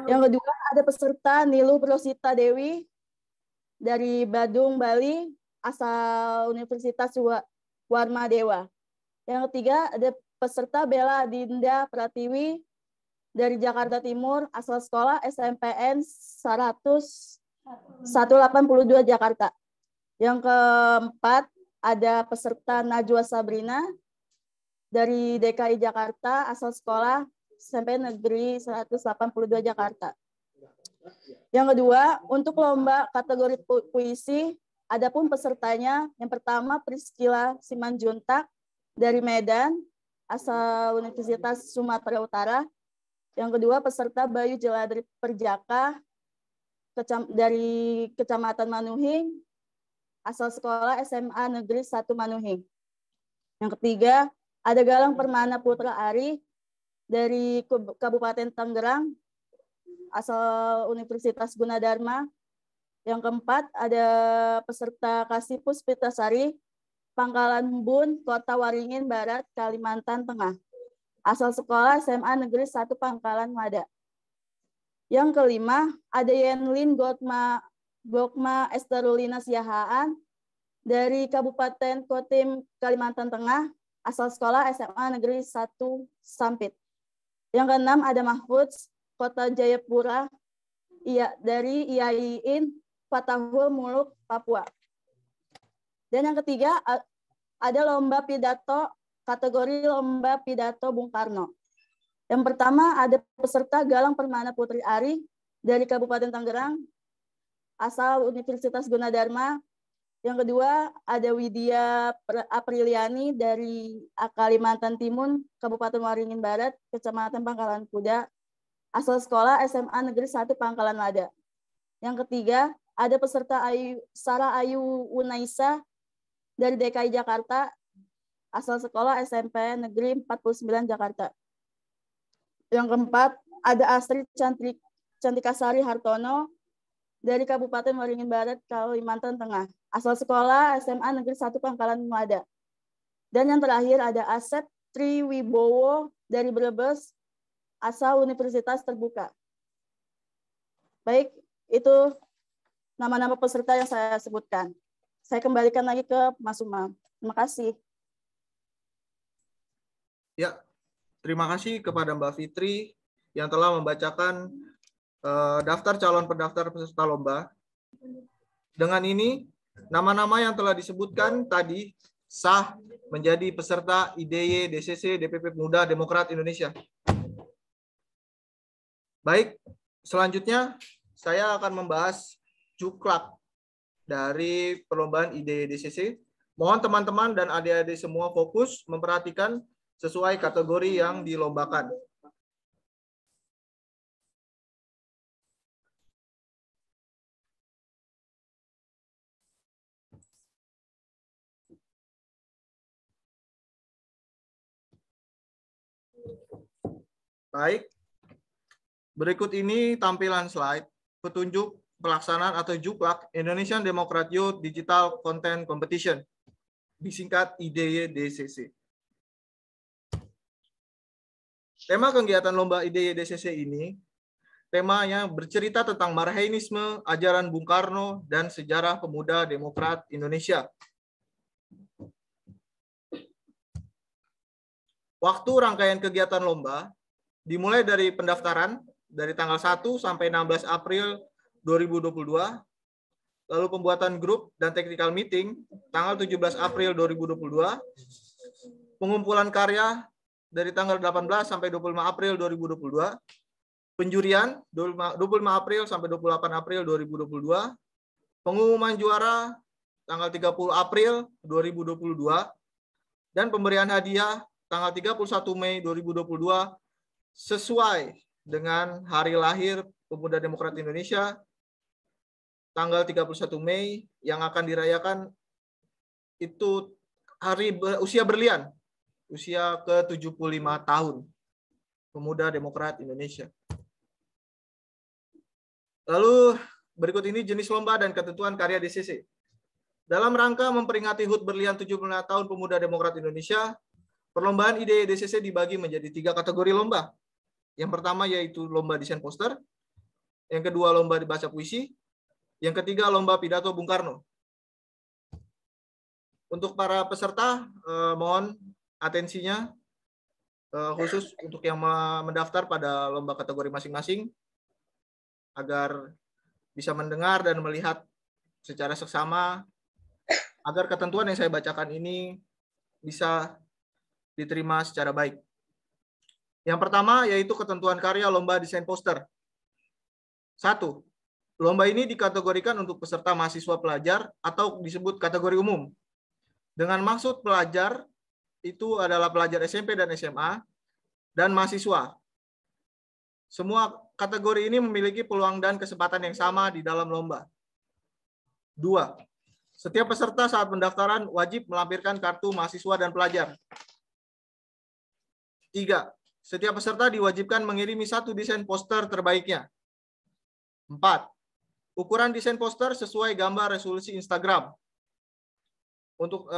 Speaker 4: Yang kedua ada peserta Nilu Prosita Dewi dari Badung, Bali, asal Universitas Warma Dewa. Yang ketiga ada peserta Bella Dinda Pratiwi dari Jakarta Timur, asal sekolah SMPN 182 Jakarta. Yang keempat ada peserta Najwa Sabrina dari DKI Jakarta, asal sekolah SMP Negeri 182 Jakarta. Yang kedua, untuk lomba kategori puisi, adapun pesertanya yang pertama Priscilla Simanjuntak dari Medan, asal Universitas Sumatera Utara. Yang kedua peserta Bayu Jeladri Perjaka dari Kecamatan Manuhing, asal sekolah SMA Negeri 1 Manuhing. Yang ketiga ada Galang Permana Putra Ari dari Kabupaten Tangerang, asal Universitas Gunadarma. Yang keempat ada peserta Kasih Puspitasari, Pangkalan Bun, Kota Waringin Barat, Kalimantan Tengah, asal sekolah SMA Negeri 1 Pangkalan Mada. Yang kelima ada Yenlin Gokma Esterulina Siahaan dari Kabupaten Kotim, Kalimantan Tengah, asal sekolah SMA Negeri 1 Sampit. Yang keenam ada Mahfud Kota Jayapura dari IAIN Fatahul Muluk, Papua. Dan yang ketiga ada lomba pidato, kategori lomba pidato Bung Karno. Yang pertama ada peserta Galang Permana Putri Ari dari Kabupaten Tangerang, asal Universitas Gunadarma. Yang kedua ada Widya Apriliani dari Kalimantan Timur, Kabupaten Waringin Barat, Kecamatan Pangkalan Kuda, asal sekolah SMA Negeri 1 Pangkalan Lada. Yang ketiga ada peserta Sarah Ayu Unaisa dari DKI Jakarta, asal sekolah SMP Negeri 49 Jakarta. Yang keempat ada Astrid Cantikasari Hartono dari Kabupaten Waringin Barat, Kalimantan Tengah, asal sekolah SMA Negeri 1 Pangkalan Mada. Dan yang terakhir ada Asep Triwibowo dari Brebes, asal Universitas Terbuka. Baik, itu nama-nama peserta yang saya sebutkan. Saya kembalikan lagi ke Mas Umam. Terima kasih.
Speaker 5: Ya, terima kasih kepada Mbak Fitri yang telah membacakan daftar calon pendaftar peserta lomba. Dengan ini, nama-nama yang telah disebutkan tadi sah menjadi peserta IDY DCC DPP Pemuda Demokrat Indonesia. Baik, selanjutnya saya akan membahas Juklak dari perlombaan IDY DCC Mohon teman-teman dan adik-adik semua fokus memperhatikan sesuai kategori yang dilombakan. Baik, berikut ini tampilan slide petunjuk pelaksanaan atau Juklak Indonesian Democrat Youth Digital Content Competition, disingkat IDYDCC. Tema kegiatan lomba IDYDCC ini, temanya bercerita tentang Marhainisme, ajaran Bung Karno, dan sejarah pemuda Demokrat Indonesia. Waktu rangkaian kegiatan lomba dimulai dari pendaftaran dari tanggal 1 sampai 16 April 2022, lalu pembuatan grup dan technical meeting tanggal 17 April 2022, pengumpulan karya dari tanggal 18 sampai 25 April 2022, penjurian 25 April sampai 28 April 2022, pengumuman juara tanggal 30 April 2022, dan pemberian hadiah tanggal 31 Mei 2022 sesuai dengan hari lahir Pemuda Demokrat Indonesia tanggal 31 Mei yang akan dirayakan itu hari usia berlian, usia ke-75 tahun Pemuda Demokrat Indonesia. Lalu berikut ini jenis lomba dan ketentuan karya DCC. Dalam rangka memperingati HUT berlian 75 tahun Pemuda Demokrat Indonesia, perlombaan IDYDCC dibagi menjadi 3 kategori lomba. Yang pertama yaitu lomba desain poster, yang kedua lomba dibaca puisi, yang ketiga lomba pidato Bung Karno. Untuk para peserta, mohon atensinya, khusus untuk yang mendaftar pada lomba kategori masing-masing, agar bisa mendengar dan melihat secara seksama, agar ketentuan yang saya bacakan ini bisa diterima secara baik. Yang pertama yaitu ketentuan karya lomba desain poster. 1. Lomba ini dikategorikan untuk peserta mahasiswa pelajar atau disebut kategori umum. Dengan maksud pelajar itu adalah pelajar SMP dan SMA dan mahasiswa. Semua kategori ini memiliki peluang dan kesempatan yang sama di dalam lomba. 2. Setiap peserta saat pendaftaran wajib melampirkan kartu mahasiswa dan pelajar. 3. Setiap peserta diwajibkan mengirimi 1 desain poster terbaiknya. 4. Ukuran desain poster sesuai gambar resolusi Instagram. Untuk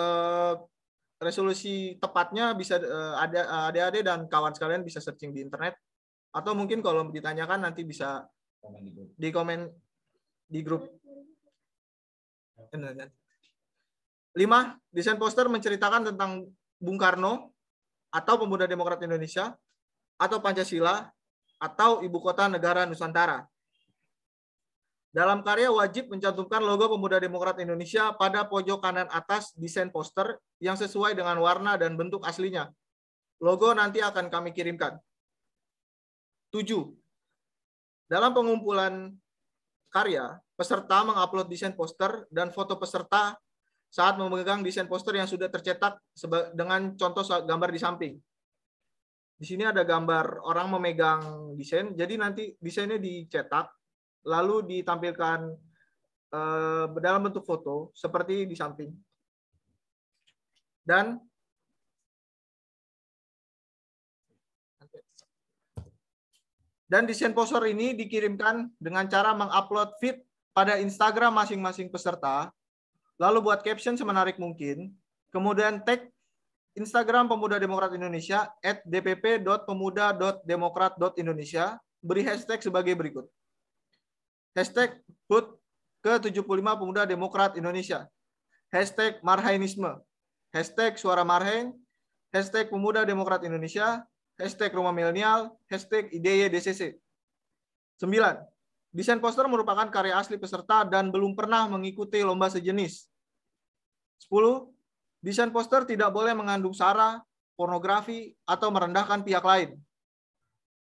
Speaker 5: resolusi tepatnya bisa adik-adik dan kawan sekalian bisa searching di internet. Atau mungkin kalau ditanyakan nanti bisa di komen di grup. 5. Desain poster menceritakan tentang Bung Karno atau Pemuda Demokrat Indonesia, atau Pancasila, atau Ibu Kota Negara Nusantara. Dalam karya wajib mencantumkan logo Pemuda Demokrat Indonesia pada pojok kanan atas desain poster yang sesuai dengan warna dan bentuk aslinya. Logo nanti akan kami kirimkan. 7. Dalam pengumpulan karya, peserta mengupload desain poster dan foto peserta saat memegang desain poster yang sudah tercetak dengan contoh gambar di samping. Di sini ada gambar orang memegang desain, jadi nanti desainnya dicetak, lalu ditampilkan dalam bentuk foto, seperti di samping. Dan desain poster ini dikirimkan dengan cara mengupload feed pada Instagram masing-masing peserta, lalu buat caption semenarik mungkin, kemudian tag Instagram Pemuda Demokrat Indonesia @dpp.pemuda.demokrat.indonesia, beri hashtag sebagai berikut. Hashtag HUT ke-75 Pemuda Demokrat Indonesia. Hashtag Marhainisme. Hashtag Suara Marhain. Hashtag Pemuda Demokrat Indonesia. Hashtag Rumah Milenial. Hashtag IDYDCC. 9. Desain poster merupakan karya asli peserta dan belum pernah mengikuti lomba sejenis. 10. Desain poster tidak boleh mengandung sara, pornografi, atau merendahkan pihak lain.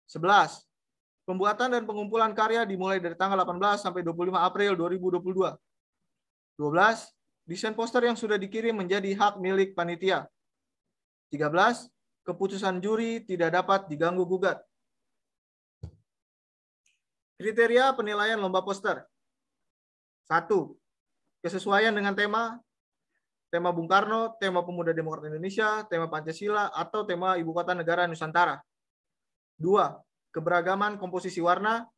Speaker 5: 11. Pembuatan dan pengumpulan karya dimulai dari tanggal 18 sampai 25 April 2022. 12. desain poster yang sudah dikirim menjadi hak milik panitia. 13. Keputusan juri tidak dapat diganggu-gugat. Kriteria penilaian lomba poster. 1. Kesesuaian dengan tema Bung Karno, tema Pemuda Demokrat Indonesia, tema Pancasila, atau tema Ibu Kota Negara Nusantara. 2. Keberagaman komposisi warna.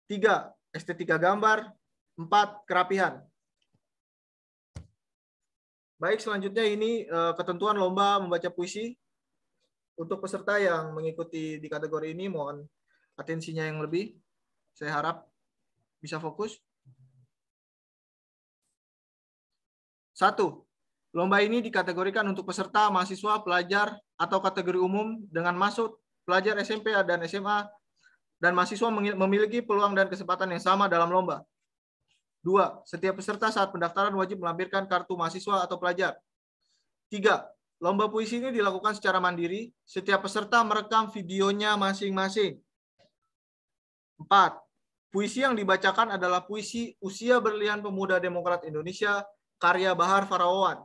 Speaker 5: 3. Estetika gambar. 4. Kerapihan. Baik, selanjutnya ini ketentuan lomba membaca puisi. Untuk peserta yang mengikuti di kategori ini, mohon atensinya yang lebih. Saya harap bisa fokus. 1. Lomba ini dikategorikan untuk peserta, mahasiswa, pelajar, atau kategori umum dengan maksud pelajar SMP dan SMA dan mahasiswa memiliki peluang dan kesempatan yang sama dalam lomba. 2. Setiap peserta saat pendaftaran wajib melampirkan kartu mahasiswa atau pelajar. 3. Lomba puisi ini dilakukan secara mandiri. Setiap peserta merekam videonya masing-masing. 4. Puisi yang dibacakan adalah puisi Usia Berlian Pemuda Demokrat Indonesia, karya Bahar Farawawan.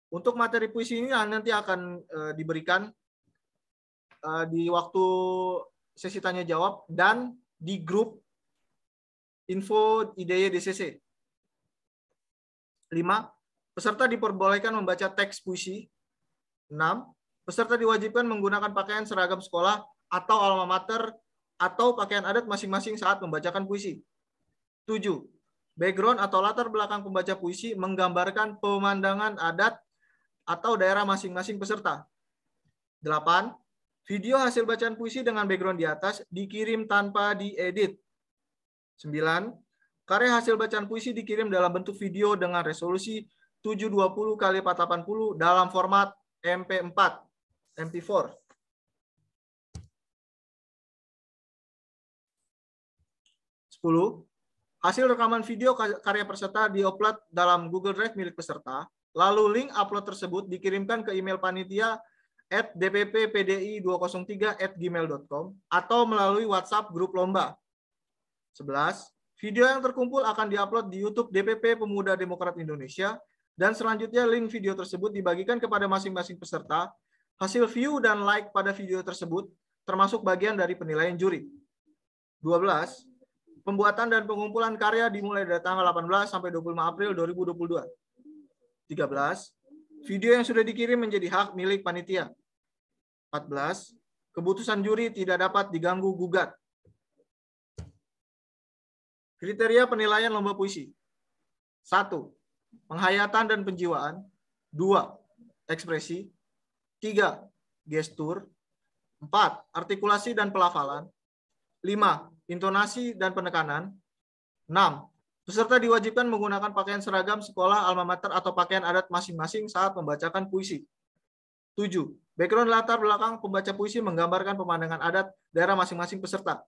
Speaker 5: Untuk materi puisi ini nanti akan diberikan di waktu sesi tanya jawab dan di grup info IDY DCC. 5. Peserta diperbolehkan membaca teks puisi. 6. Peserta diwajibkan menggunakan pakaian seragam sekolah atau alma mater atau pakaian adat masing-masing saat membacakan puisi. 7. Background atau latar belakang pembaca puisi menggambarkan pemandangan adat atau daerah masing-masing peserta. 8. Video hasil bacaan puisi dengan background di atas dikirim tanpa diedit. 9. Karya hasil bacaan puisi dikirim dalam bentuk video dengan resolusi 720 x 480 dalam format MP4, MP4. 10. Hasil rekaman video karya peserta diupload dalam Google Drive milik peserta, lalu link upload tersebut dikirimkan ke email panitia @dpppdi203@gmail.com atau melalui WhatsApp grup lomba. 11. Video yang terkumpul akan diupload di YouTube DPP Pemuda Demokrat Indonesia dan selanjutnya link video tersebut dibagikan kepada masing-masing peserta. Hasil view dan like pada video tersebut termasuk bagian dari penilaian juri. 12. Pembuatan dan pengumpulan karya dimulai dari tanggal 18 sampai 25 April 2022. 13. Video yang sudah dikirim menjadi hak milik panitia. 14. Keputusan juri tidak dapat diganggu-gugat. Kriteria penilaian lomba puisi. 1. Penghayatan dan penjiwaan. 2. Ekspresi. 3. Gestur. 4. Artikulasi dan pelafalan. 5. Intonasi dan penekanan. 6. Peserta diwajibkan menggunakan pakaian seragam sekolah, alma mater, atau pakaian adat masing-masing saat membacakan puisi. 7. Background latar belakang pembaca puisi menggambarkan pemandangan adat daerah masing-masing peserta.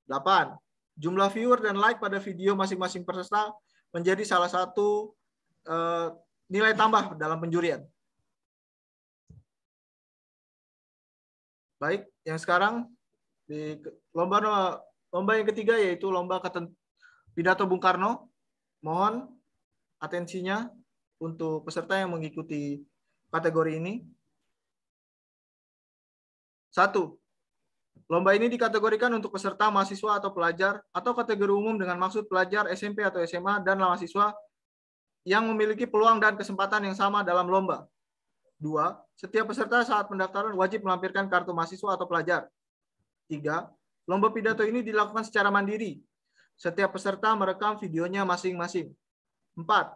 Speaker 5: 8. Jumlah viewer dan like pada video masing-masing peserta menjadi salah satu nilai tambah dalam penjurian. Baik, yang sekarang di lomba yang ketiga yaitu lomba pidato Bung Karno. Mohon atensinya untuk peserta yang mengikuti kategori ini. 1. Lomba ini dikategorikan untuk peserta, mahasiswa atau pelajar atau kategori umum dengan maksud pelajar SMP atau SMA dan mahasiswa yang memiliki peluang dan kesempatan yang sama dalam lomba. 2. Setiap peserta saat pendaftaran wajib melampirkan kartu mahasiswa atau pelajar. 3. Lomba pidato ini dilakukan secara mandiri. Setiap peserta merekam videonya masing-masing. 4.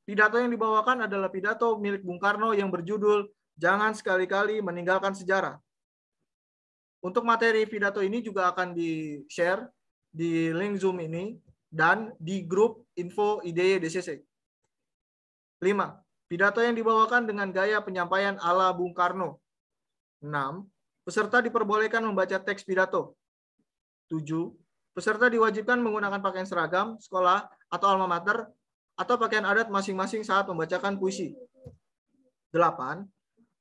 Speaker 5: Pidato yang dibawakan adalah pidato milik Bung Karno yang berjudul "Jangan Sekali-kali Meninggalkan Sejarah". Untuk materi pidato ini juga akan di-share di link Zoom ini dan di grup info IDY DCC. 5. Pidato yang dibawakan dengan gaya penyampaian ala Bung Karno. 6. Peserta diperbolehkan membaca teks pidato. 7. Peserta diwajibkan menggunakan pakaian seragam, sekolah, atau alma mater, atau pakaian adat masing-masing saat membacakan puisi. 8.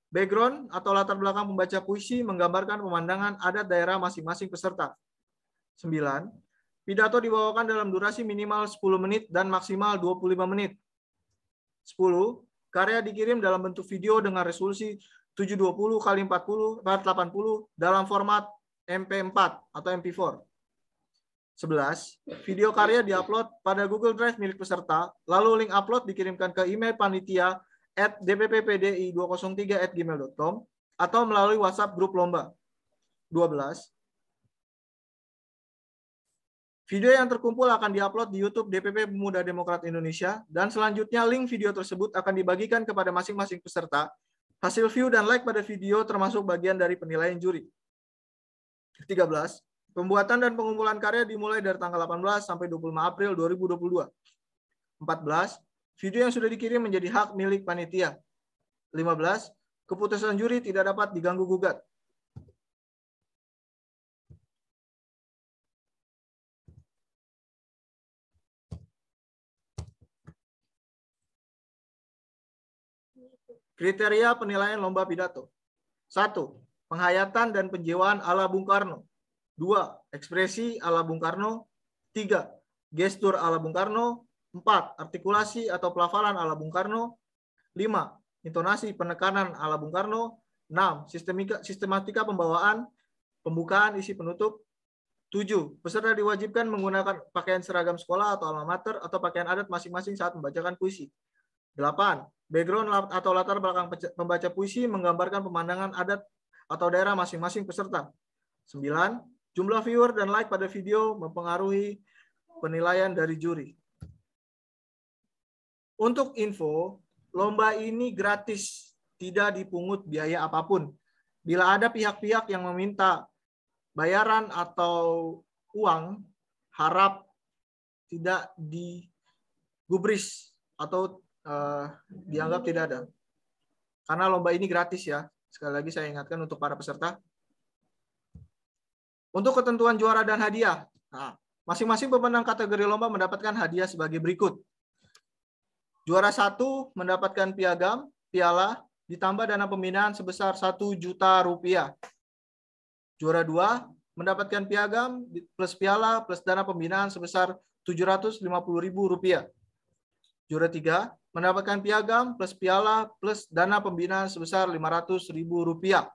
Speaker 5: Background atau latar belakang pembaca puisi menggambarkan pemandangan adat daerah masing-masing peserta. 9. Pidato dibawakan dalam durasi minimal 10 menit dan maksimal 25 menit. 10. Karya dikirim dalam bentuk video dengan resolusi 720 x 80 dalam format MP4 atau MP4. 11. Video karya diupload pada Google Drive milik peserta, lalu link upload dikirimkan ke email panitia @dpppdi203@gmail.com atau melalui WhatsApp grup lomba. 12. Video yang terkumpul akan diupload di YouTube DPP Pemuda Demokrat Indonesia, dan selanjutnya link video tersebut akan dibagikan kepada masing-masing peserta. Hasil view dan like pada video termasuk bagian dari penilaian juri. 13. Pembuatan dan pengumpulan karya dimulai dari tanggal 18 sampai 25 April 2022. 14. Video yang sudah dikirim menjadi hak milik panitia. 15. Keputusan juri tidak dapat diganggu-gugat. Kriteria penilaian lomba pidato. 1. Penghayatan dan penjiwaan ala Bung Karno. 2. Ekspresi ala Bung Karno. 3. Gestur ala Bung Karno. 4. Artikulasi atau pelafalan ala Bung Karno. 5. Intonasi penekanan ala Bung Karno. 6. Sistematika pembawaan, pembukaan, isi penutup. 7. Peserta diwajibkan menggunakan pakaian seragam sekolah atau alma mater atau pakaian adat masing-masing saat membacakan puisi. 8. Background atau latar belakang pembaca puisi menggambarkan pemandangan adat atau daerah masing-masing peserta. 9. Jumlah viewer dan like pada video mempengaruhi penilaian dari juri. Untuk info, lomba ini gratis, tidak dipungut biaya apapun. Bila ada pihak-pihak yang meminta bayaran atau uang, harap tidak digubris atau dianggap tidak ada. Karena lomba ini gratis ya. Sekali lagi saya ingatkan untuk para peserta. Untuk ketentuan juara dan hadiah, masing-masing pemenang kategori lomba mendapatkan hadiah sebagai berikut. Juara 1 mendapatkan piagam, piala, ditambah dana pembinaan sebesar Rp1.000.000. Juara 2 mendapatkan piagam plus piala plus dana pembinaan sebesar Rp750.000. Juara 3 mendapatkan piagam plus piala plus dana pembinaan sebesar Rp500.000.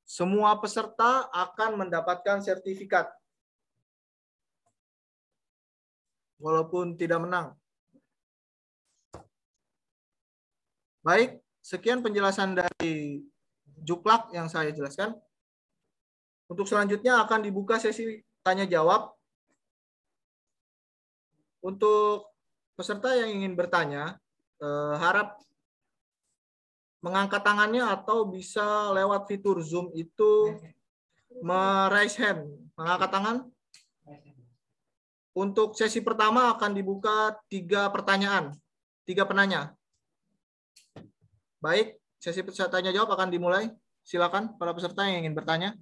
Speaker 5: Semua peserta akan mendapatkan sertifikat, walaupun tidak menang. Baik, sekian penjelasan dari Juklak yang saya jelaskan. Untuk selanjutnya akan dibuka sesi tanya-jawab. Untuk peserta yang ingin bertanya, harap mengangkat tangannya atau bisa lewat fitur Zoom itu raise hand, mengangkat tangan. Untuk sesi pertama akan dibuka 3 pertanyaan, 3 penanya. Baik, sesi tanya jawab akan dimulai. Silakan para peserta yang ingin bertanya.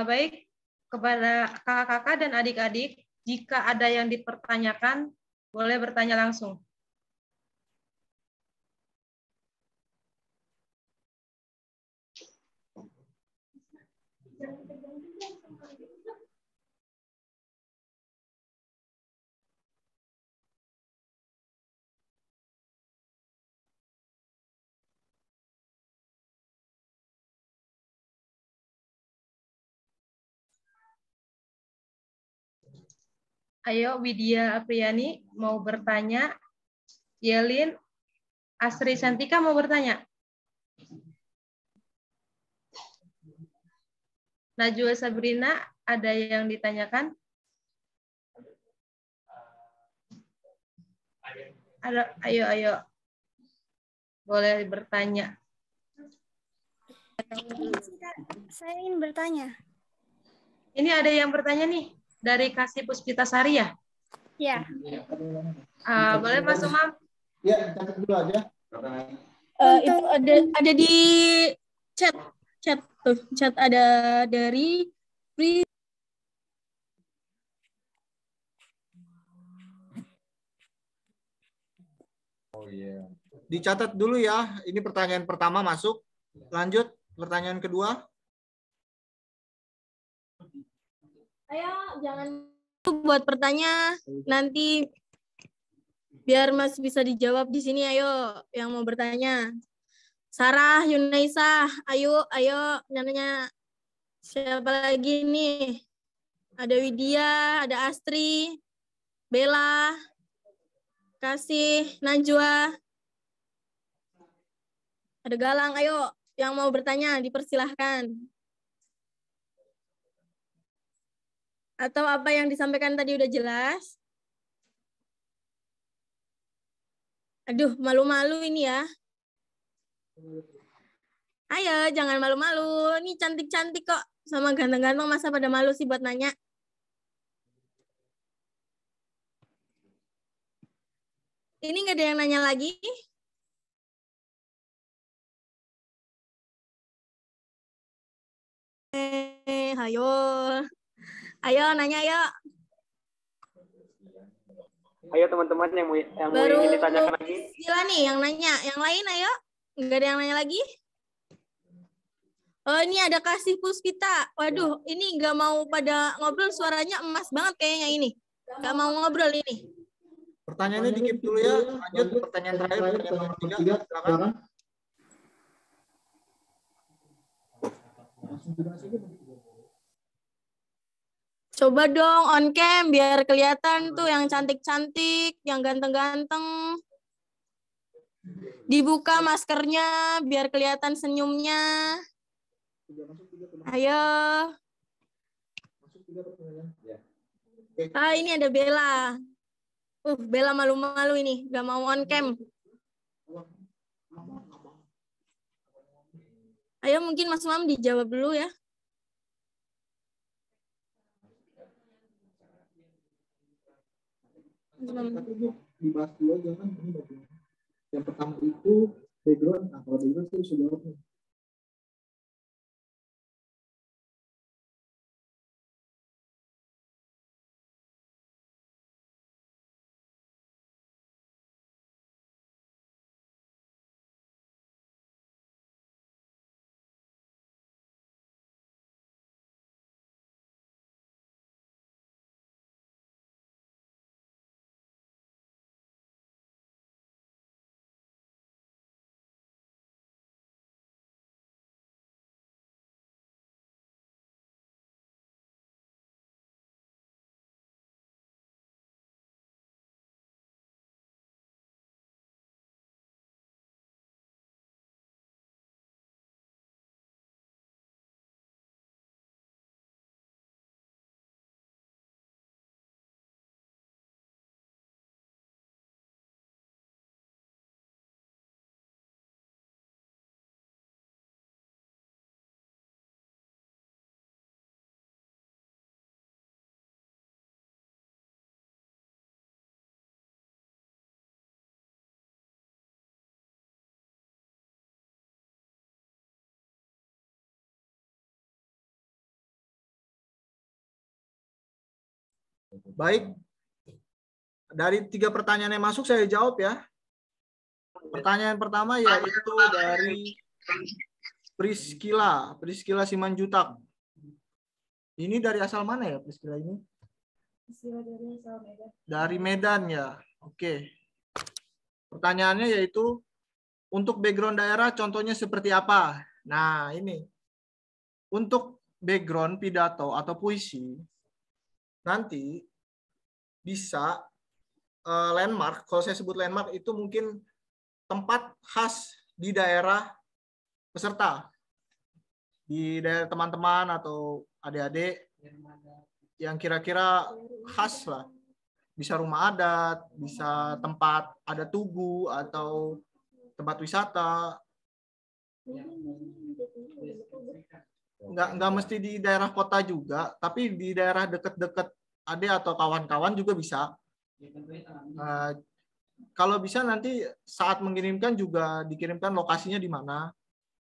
Speaker 1: Baik, kepada kakak-kakak dan adik-adik, jika ada yang dipertanyakan, boleh bertanya langsung. Ayo, Widya Apriani mau bertanya. Yelin Asri Santika mau bertanya. Najwa Sabrina, ada yang ditanyakan? Ayo. Boleh bertanya.
Speaker 6: Saya ingin bertanya.
Speaker 1: Ini ada yang bertanya nih. Dari Kasih Puspitasari ya?
Speaker 6: Ya.
Speaker 1: Boleh Mas Umam?
Speaker 5: Ya, catat dulu aja.
Speaker 4: Itu ada di chat. chat tuh, chat ada dari Pri.
Speaker 5: Dicatat dulu ya. Ini pertanyaan pertama masuk. Lanjut pertanyaan kedua.
Speaker 4: Ayo jangan buat pertanyaan nanti biar Mas bisa dijawab di sini. Ayo yang mau bertanya. Sarah, Yunaisa, ayo nanya siapa lagi nih? Ada Widya, ada Astri, Bella, Kasih, Najwa, ada Galang. Ayo yang mau bertanya dipersilahkan. Atau apa yang disampaikan tadi udah jelas? Aduh, malu-malu ini ya. Ayo, jangan malu-malu. Ini cantik-cantik kok. Sama ganteng-ganteng, masa pada malu sih buat nanya? Ini nggak ada yang nanya lagi? Ayo. Ayo, nanya yuk.
Speaker 7: Ayo teman-teman yang mau ingin ditanyakan lagi.
Speaker 4: Sila nih yang nanya. Yang lain ayo. Nggak ada yang nanya lagi? Oh, ini ada Kasih Puspita. Waduh, ini nggak mau pada ngobrol, suaranya emas banget kayaknya ini. Nggak mau ngobrol ini.
Speaker 5: Pertanyaannya dikip dulu ya. Lanjut pertanyaan terakhir, pertanyaan nomor 3. Silakan.
Speaker 4: Coba dong on cam biar kelihatan tuh yang cantik-cantik, yang ganteng-ganteng. Dibuka maskernya biar kelihatan senyumnya. Ayo. Ah, ini ada Bella. Bella malu-malu ini, gak mau on cam. Ayo mungkin Mas Mam dijawab dulu ya.
Speaker 5: Dibahas dulu aja kan ini bagian. Yang pertama itu background. Nah, kalau background saya bisa jawab nih. Baik. Dari 3 pertanyaan yang masuk saya jawab ya. Pertanyaan pertama yaitu dari Priscila Simanjutak. Ini dari asal mana ya Priscila ini? Dari Medan ya. Oke. Pertanyaannya yaitu untuk background daerah contohnya seperti apa? Nah, ini. Untuk background pidato atau puisi nanti bisa landmark, kalau saya sebut landmark itu mungkin tempat khas di daerah peserta, di daerah teman-teman atau adik-adik yang kira-kira khas lah. Bisa rumah adat, bisa tempat ada tugu atau tempat wisata. Nggak mesti di daerah kota juga, tapi di daerah dekat-dekat adik atau kawan-kawan juga bisa. Kalau bisa nanti saat mengirimkan juga dikirimkan lokasinya di mana.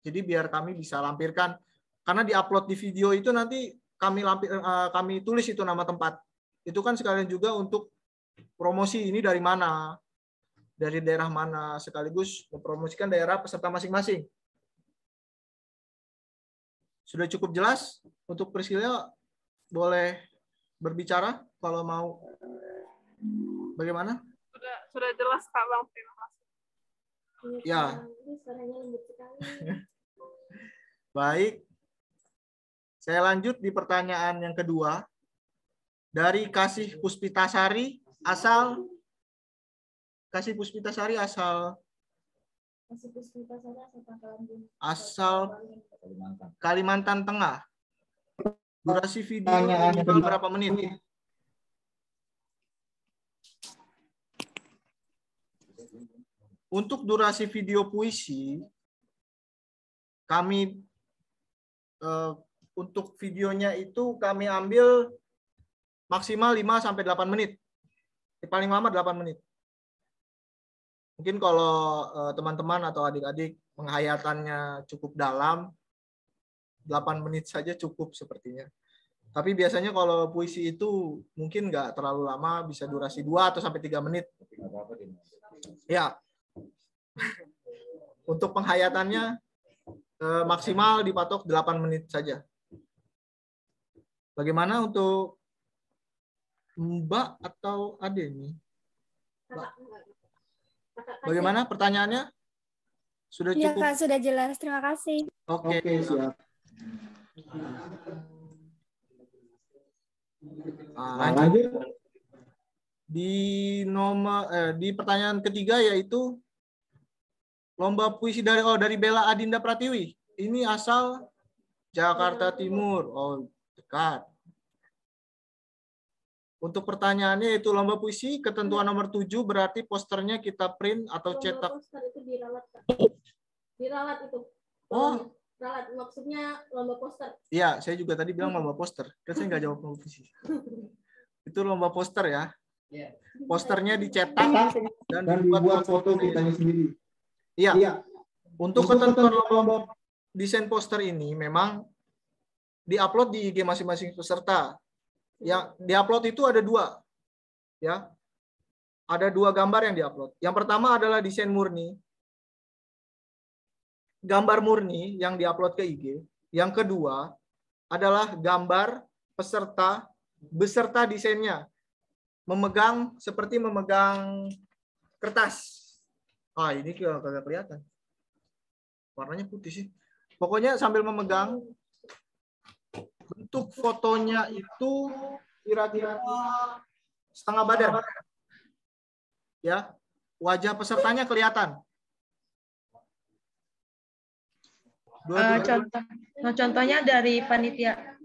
Speaker 5: Jadi biar kami bisa lampirkan, karena di-upload di video itu nanti kami tulis itu nama tempat. Itu kan sekalian juga untuk promosi ini dari mana, dari daerah mana, sekaligus mempromosikan daerah peserta masing-masing. Sudah cukup jelas? Untuk Priscilla boleh berbicara kalau mau. Bagaimana?
Speaker 8: Sudah jelas Kak Bang, terima kasih.
Speaker 5: Ya. Baik. Saya lanjut di pertanyaan yang kedua. Dari Kasih Puspitasari asal Kalimantan Tengah. Durasi videonya berapa menit? Untuk durasi video puisi, kami untuk videonya itu kami ambil maksimal 5-8 menit. Paling lama 8 menit. Mungkin kalau teman-teman atau adik-adik penghayatannya cukup dalam, 8 menit saja cukup sepertinya. Tapi biasanya kalau puisi itu mungkin nggak terlalu lama, bisa durasi 2 atau sampai 3 menit. Ya. Untuk penghayatannya maksimal dipatok 8 menit saja. Bagaimana untuk Mbak atau Ade nih? Bagaimana pertanyaannya? Sudah
Speaker 6: Ya,
Speaker 5: cukup?
Speaker 6: Kak, sudah jelas. Terima kasih.
Speaker 5: Oke, siap. Lanjut. Di pertanyaan ketiga yaitu lomba puisi dari Bella Adinda Pratiwi. Ini asal Jakarta Timur. Oh, dekat. Untuk pertanyaannya yaitu lomba puisi, ketentuan nomor 7 berarti posternya kita print atau cetak.
Speaker 4: Poster itu diralat, Kak. Diralat itu.
Speaker 5: Oh,
Speaker 4: ralat maksudnya lomba poster.
Speaker 5: Iya, saya juga tadi bilang lomba poster. Kan saya nggak jawab lomba puisi. Itu lomba poster ya. Posternya dicetak dan dibuat foto kitanya sendiri. Iya. Untuk ketentuan lomba desain poster ini memang diupload di IG masing-masing peserta. Yang diupload itu ada 2. Ya. Ada 2 gambar yang diupload. Yang pertama adalah desain murni. Gambar murni yang diupload ke IG. Yang kedua adalah gambar peserta beserta desainnya. Seperti memegang kertas. Ini kagak kelihatan. Warnanya putih sih. Pokoknya sambil memegang, bentuk fotonya itu kira-kira setengah badan. Ya, wajah pesertanya kelihatan.
Speaker 1: Contohnya dari panitia.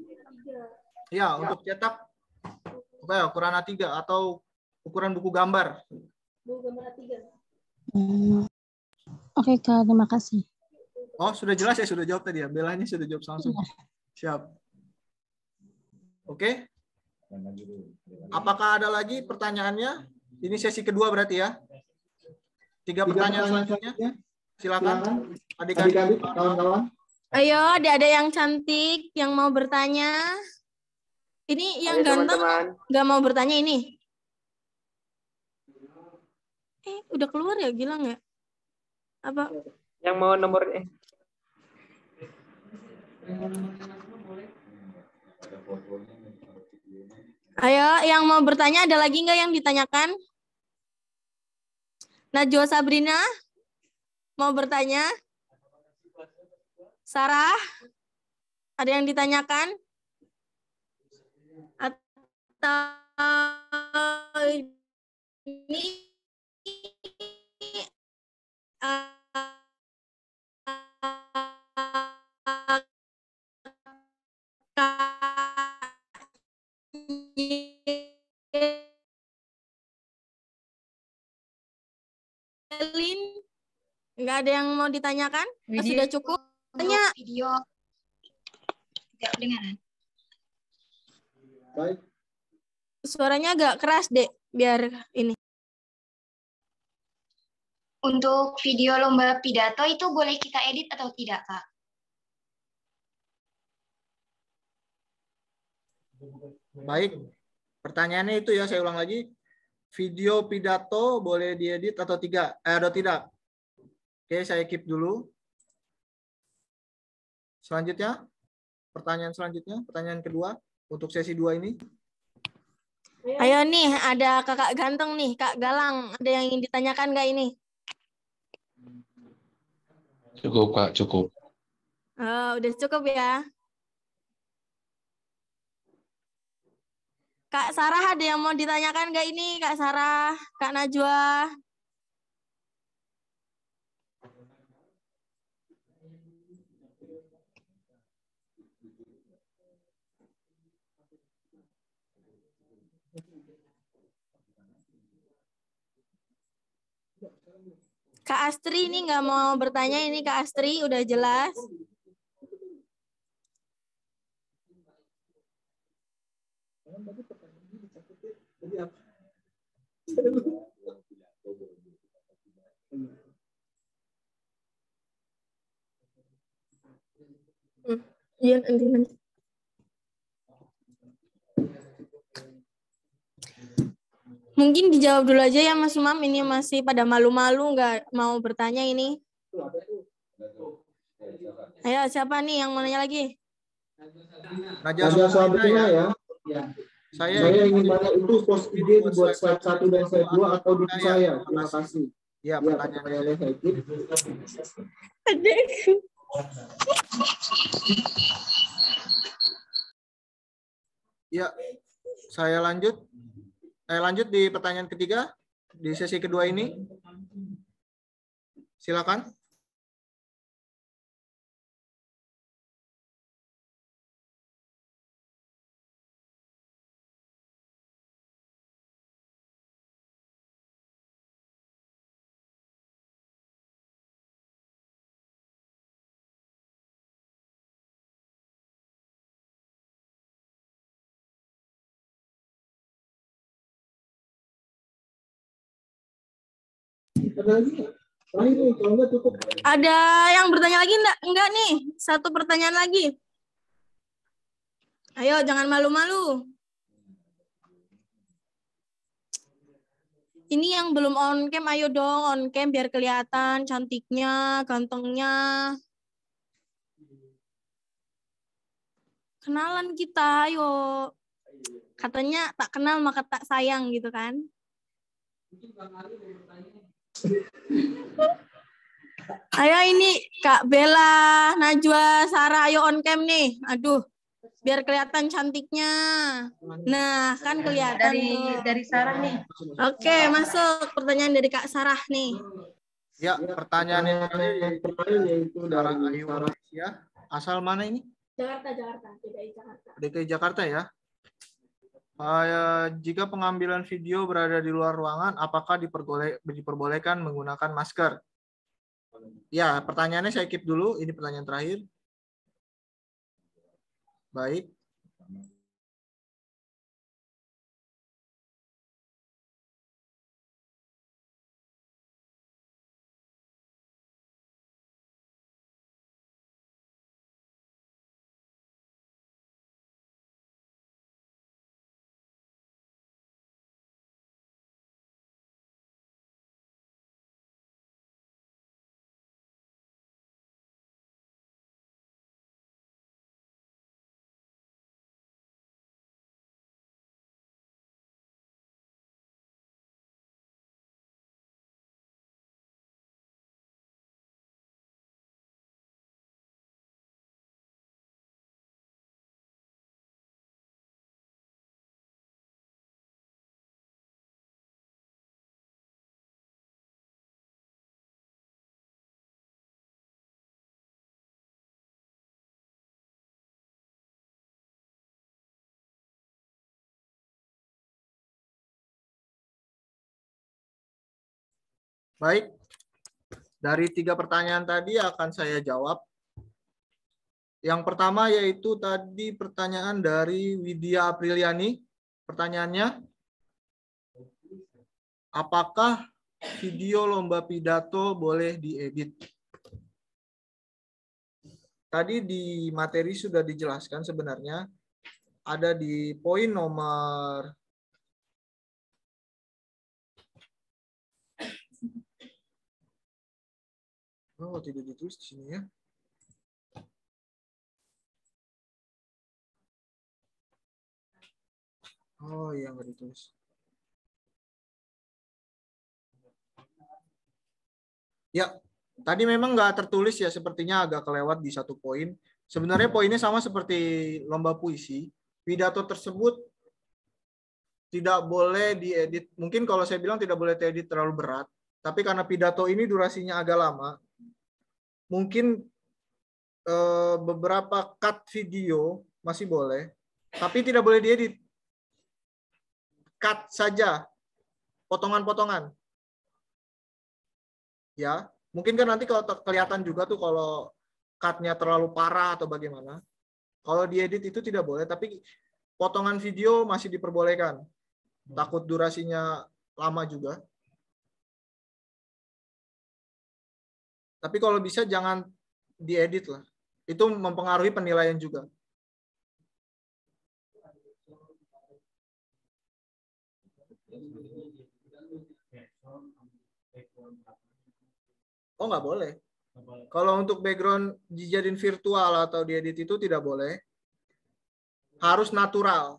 Speaker 5: Ya, untuk cetak ukuran A3 atau ukuran buku gambar.
Speaker 4: Buku gambar A3.
Speaker 9: Oke, Kak, terima kasih.
Speaker 5: Oh, sudah jelas ya, sudah jawab tadi ya. Belanya sudah jawab langsung. Siap. Oke. Apakah ada lagi pertanyaannya? Ini sesi kedua berarti ya. 3 pertanyaan selanjutnya. Silakan. Adik-adik, kawan-kawan.
Speaker 4: Ayo, ada yang cantik yang mau bertanya. Ini yang ganteng nggak mau bertanya ini. Udah keluar ya, Gilang ya? Apa?
Speaker 7: Yang mau nomornya.
Speaker 4: Ayo, yang mau bertanya ada lagi nggak yang ditanyakan? Najwa Sabrina mau bertanya? Sarah, ada yang ditanyakan? Atau ini nggak ada yang mau ditanyakan? Sudah cukup? Tanya.
Speaker 6: Video. Tidak kedengaran.
Speaker 5: Baik.
Speaker 4: Suaranya agak keras, Dek, biar ini.
Speaker 6: Untuk video lomba pidato itu boleh kita edit atau tidak, Kak?
Speaker 5: Baik, pertanyaannya itu ya, saya ulang lagi. Video pidato boleh diedit atau tidak? Atau tidak? Oke, saya keep dulu. Selanjutnya, pertanyaan selanjutnya, pertanyaan kedua untuk sesi 2 ini.
Speaker 4: Ayo nih, ada kakak ganteng nih, Kak Galang. Ada yang ingin ditanyakan nggak ini?
Speaker 9: Cukup, Kak, cukup.
Speaker 4: Udah cukup ya. Kak Sarah ada yang mau ditanyakan nggak ini? Kak Sarah, Kak Najwa. Kak Astri ini nggak mau bertanya, ini Kak Astri udah jelas. Iya, nanti. Mungkin dijawab dulu aja ya Mas Umam, ini masih pada malu-malu nggak mau bertanya ini. Ayo, siapa nih yang mau nanya lagi?
Speaker 5: Najwa Sabrina ya. Saya ingin tanya itu post ide dibuat slide 1 dan slide 2 atau di saya. Terima kasih. Ya, pertanyaannya saya keep. Ya, saya lanjut. Saya lanjut di pertanyaan ketiga di sesi kedua ini. Silakan.
Speaker 4: Ada yang bertanya lagi enggak? Enggak nih, satu pertanyaan lagi. Ayo, jangan malu-malu. Ini yang belum on cam, ayo dong on cam biar kelihatan cantiknya, gantengnya. Kenalan kita, ayo. Katanya tak kenal maka tak sayang gitu kan. Ayo ini Kak Bella, Najwa, Sarah, ayo on cam nih. Aduh, biar kelihatan cantiknya. Nah, kan kelihatan
Speaker 1: dari Sarah nih.
Speaker 4: Oke, masuk pertanyaan dari Kak Sarah nih.
Speaker 5: Ya, pertanyaan ini yaitu dari Ayu ya. Asal mana ini?
Speaker 4: Jakarta, DKI Jakarta.
Speaker 5: DKI Jakarta ya. Jika pengambilan video berada di luar ruangan, apakah diperbolehkan menggunakan masker? Ya, pertanyaannya saya keep dulu. Ini pertanyaan terakhir. Baik. Baik, dari 3 pertanyaan tadi akan saya jawab. Yang pertama yaitu tadi pertanyaan dari Widya Apriliani. Pertanyaannya, apakah video lomba pidato boleh diedit. Tadi di materi sudah dijelaskan sebenarnya, ada di poin nomor tidak ditulis di sini ya. Oh iya, nggak ditulis. Ya, tadi memang nggak tertulis ya, sepertinya agak kelewat di satu poin. Sebenarnya poinnya sama seperti lomba puisi. Pidato tersebut tidak boleh diedit. Mungkin kalau saya bilang tidak boleh diedit terlalu berat, tapi karena pidato ini durasinya agak lama, mungkin beberapa cut video masih boleh, tapi tidak boleh diedit. Cut saja, potongan-potongan. Ya, mungkin kan nanti kalau kelihatan juga tuh kalau cut-nya terlalu parah atau bagaimana. Kalau diedit itu tidak boleh, tapi potongan video masih diperbolehkan. Takut durasinya lama juga. Tapi kalau bisa jangan diedit lah. Itu mempengaruhi penilaian juga. Oh, nggak boleh. Kalau untuk background dijadiin virtual atau diedit itu tidak boleh. Harus natural.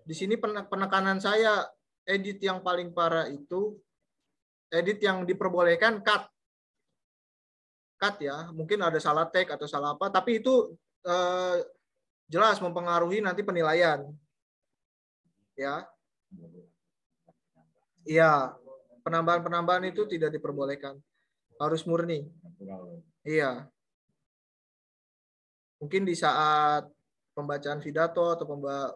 Speaker 5: Di sini penekanan saya, edit yang paling parah itu, edit yang diperbolehkan cut. Cut ya, mungkin ada salah tag atau salah apa, tapi itu jelas mempengaruhi nanti penilaian. Ya. Iya, penambahan-penambahan itu tidak diperbolehkan. Harus murni. Iya. Mungkin di saat pembacaan pidato atau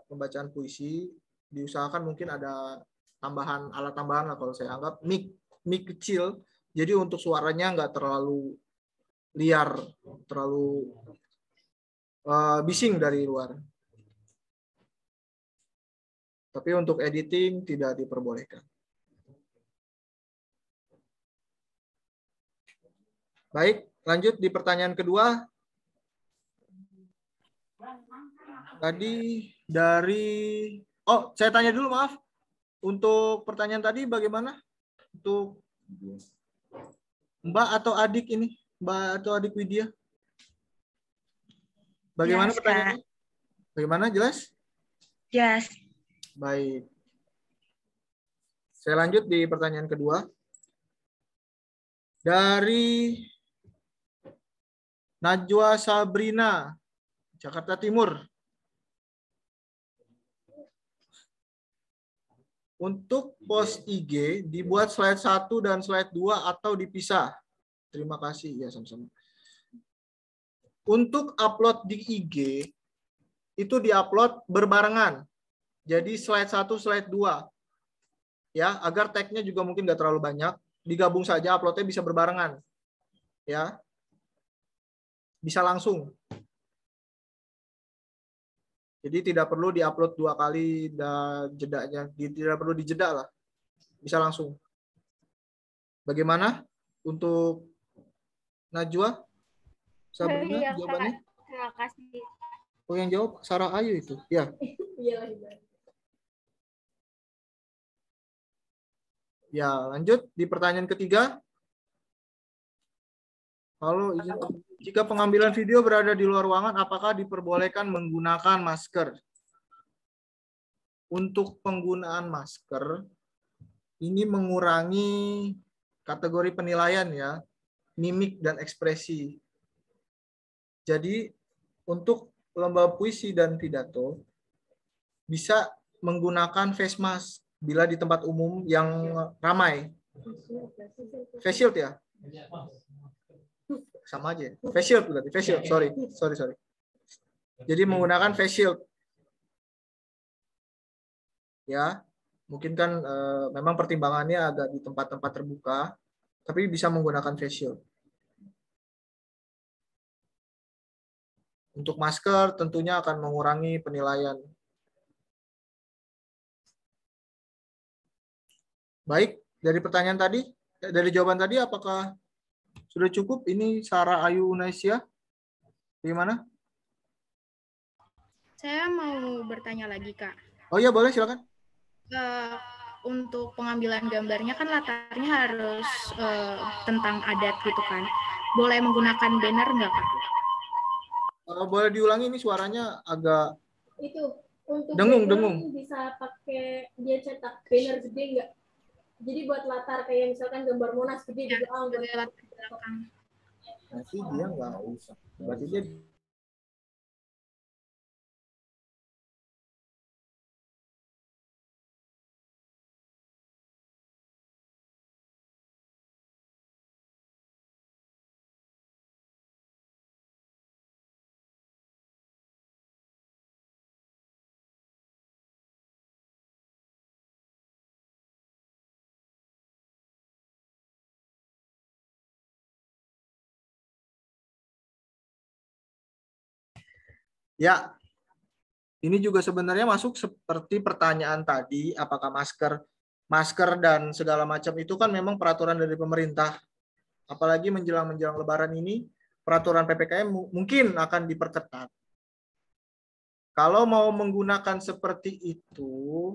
Speaker 5: pembacaan puisi diusahakan mungkin ada tambahan, alat tambahan lah kalau saya anggap, mic kecil. Jadi untuk suaranya nggak terlalu liar, terlalu bising dari luar. Tapi untuk editing tidak diperbolehkan. Baik, lanjut di pertanyaan kedua. Tadi dari... Oh, saya tanya dulu, maaf. Untuk pertanyaan tadi bagaimana? Untuk Mbak atau adik ini? Mbak atau adik Widya? Bagaimana pertanyaannya? Bagaimana, jelas?
Speaker 6: Jelas.
Speaker 5: Baik. Saya lanjut di pertanyaan kedua. Dari Najwa Sabrina, Jakarta Timur. Untuk post IG, dibuat slide 1 dan slide 2 atau dipisah. Terima kasih. Ya, sama-sama. Untuk upload di IG, itu diupload berbarengan. Jadi slide 1, slide 2. Ya, agar tag-nya juga mungkin nggak terlalu banyak. Digabung saja, upload-nya bisa berbarengan. Ya. Bisa langsung. Jadi tidak perlu diupload 2 kali dan jedanya. Tidak perlu dijeda lah. Bisa langsung. Bagaimana untuk Najwa? Sabrina, jawabannya?
Speaker 6: Terima kasih.
Speaker 5: Oh, yang jawab Sarah Ayu itu. Ya. Ya, lanjut di pertanyaan ketiga. Kalau jika pengambilan video berada di luar ruangan, apakah diperbolehkan menggunakan masker? Untuk penggunaan masker, ini mengurangi kategori penilaian ya, mimik dan ekspresi. Jadi untuk lomba puisi dan pidato bisa menggunakan face mask bila di tempat umum yang ramai. Face shield ya? Sama aja. Face shield berarti. Face shield, sorry. Jadi menggunakan face shield. Ya, mungkin kan memang pertimbangannya agak di tempat-tempat terbuka, tapi bisa menggunakan face shield. Untuk masker tentunya akan mengurangi penilaian. Baik, Dari pertanyaan tadi, dari jawaban tadi, apakah sudah cukup? Ini Sarah Ayu Unaisia. Gimana?
Speaker 10: Saya mau bertanya lagi, Kak.
Speaker 5: Oh iya, boleh, silakan.
Speaker 10: Untuk pengambilan gambarnya kan latarnya harus tentang adat gitu kan. Boleh menggunakan banner nggak, Kak?
Speaker 5: Boleh diulangi, ini suaranya agak
Speaker 4: Itu untuk
Speaker 5: dengung.
Speaker 4: Bisa pakai dia cetak banner gede nggak? Jadi buat latar kayak misalkan gambar Monas gede gitu.
Speaker 10: Buat latar belakang.
Speaker 5: Nanti dia nggak usah. Berarti dia ya, ini juga sebenarnya masuk seperti pertanyaan tadi, apakah masker dan segala macam itu kan memang peraturan dari pemerintah. Apalagi menjelang Lebaran ini, peraturan PPKM mungkin akan diperketat. Kalau mau menggunakan seperti itu,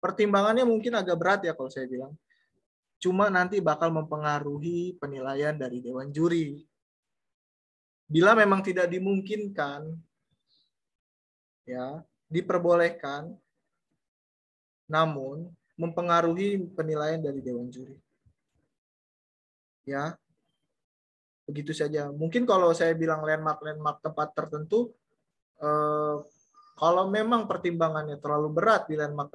Speaker 5: pertimbangannya mungkin agak berat ya kalau saya bilang. Cuma nanti bakal mempengaruhi penilaian dari Dewan Juri. Bila memang tidak dimungkinkan, ya diperbolehkan, namun mempengaruhi penilaian dari Dewan Juri. Ya, begitu saja. Mungkin kalau saya bilang landmark tempat tertentu, kalau memang pertimbangannya terlalu berat di landmark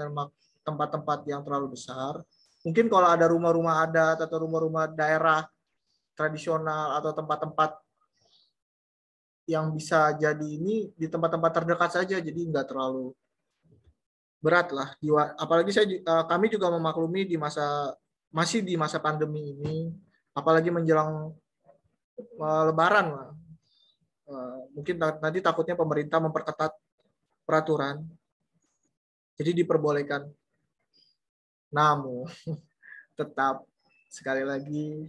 Speaker 5: tempat-tempat yang terlalu besar, mungkin kalau ada rumah-rumah adat atau rumah-rumah daerah tradisional atau tempat-tempat yang bisa jadi ini di tempat-tempat terdekat saja, jadi nggak terlalu berat lah. Apalagi kami juga memaklumi masih di masa pandemi ini, apalagi menjelang Lebaran lah. Mungkin nanti takutnya pemerintah memperketat peraturan, jadi diperbolehkan. Namun tetap sekali lagi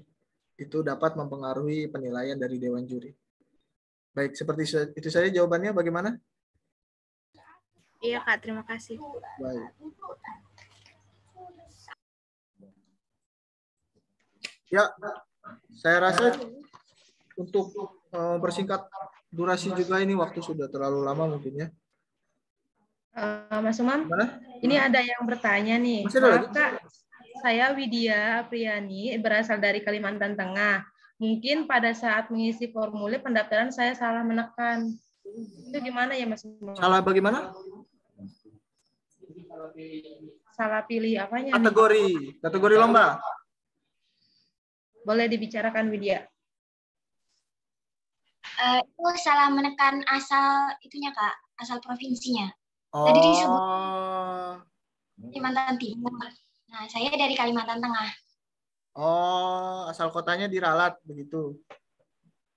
Speaker 5: itu dapat mempengaruhi penilaian dari Dewan Juri. Baik, seperti itu saja jawabannya. Bagaimana?
Speaker 10: Iya, Kak. Terima kasih.
Speaker 5: Baik. Ya, saya rasa untuk persingkat durasi juga ini waktu sudah terlalu lama mungkin ya.
Speaker 1: Mas Umam, ini ada yang bertanya nih. Maaf Kak, saya Widya Apriyani, berasal dari Kalimantan Tengah. Mungkin pada saat mengisi formulir pendaftaran saya salah menekan. Itu gimana ya Mas Umam?
Speaker 5: Salah bagaimana?
Speaker 1: Salah pilih apanya?
Speaker 5: Kategori lomba.
Speaker 6: Boleh dibicarakan Widya. Itu salah menekan asal itunya Kak, asal provinsinya. Tadi disebut Kalimantan Timur. Nah, saya dari Kalimantan Tengah.
Speaker 5: Oh, asal kotanya diralat begitu.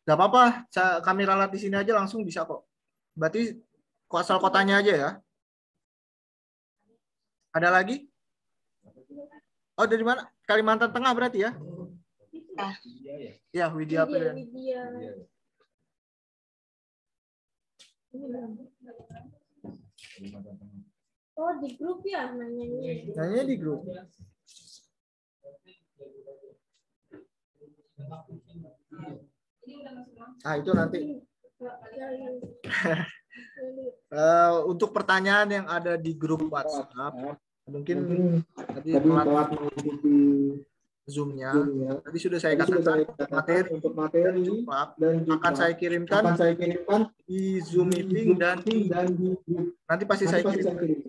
Speaker 5: Gak apa-apa, kami ralat di sini aja langsung bisa kok. Berarti asal kotanya aja ya. Ada lagi? Oh, dari mana? Kalimantan Tengah berarti ya? Ya, Widya.
Speaker 4: Oh, di grup ya nanyanya.
Speaker 5: Nanya di grup. Itu nanti. Untuk pertanyaan yang ada di grup WhatsApp, mungkin tadi telat mengikuti Zoom-nya. Tadi sudah saya katakan untuk materi dan akan saya kirimkan di Zoom meeting dan nanti pasti saya kirim.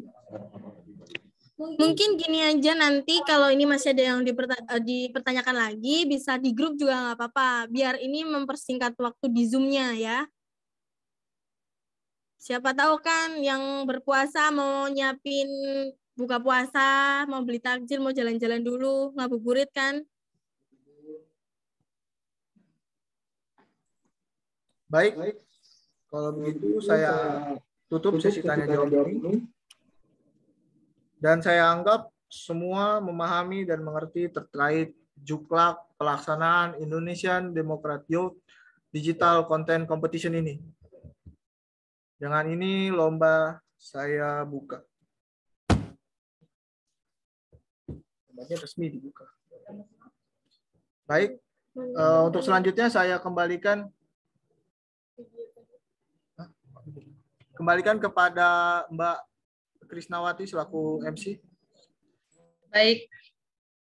Speaker 4: Mungkin gini aja, nanti kalau ini masih ada yang dipertanyakan lagi, bisa di grup juga nggak apa-apa. Biar ini mempersingkat waktu di Zoom-nya ya. Siapa tahu kan yang berpuasa mau nyiapin buka puasa, mau beli takjil, mau jalan-jalan dulu, ngabuburit kan.
Speaker 5: Baik, kalau begitu saya tutup sesi tanya jawab ini. Dan saya anggap semua memahami dan mengerti terkait Juklak pelaksanaan Indonesian Democrat Youth Digital Content Competition ini. Dengan ini lomba saya buka. Lombanya resmi dibuka. Baik, untuk selanjutnya saya kembalikan kepada Mbak Krisnawati selaku MC.
Speaker 1: Baik,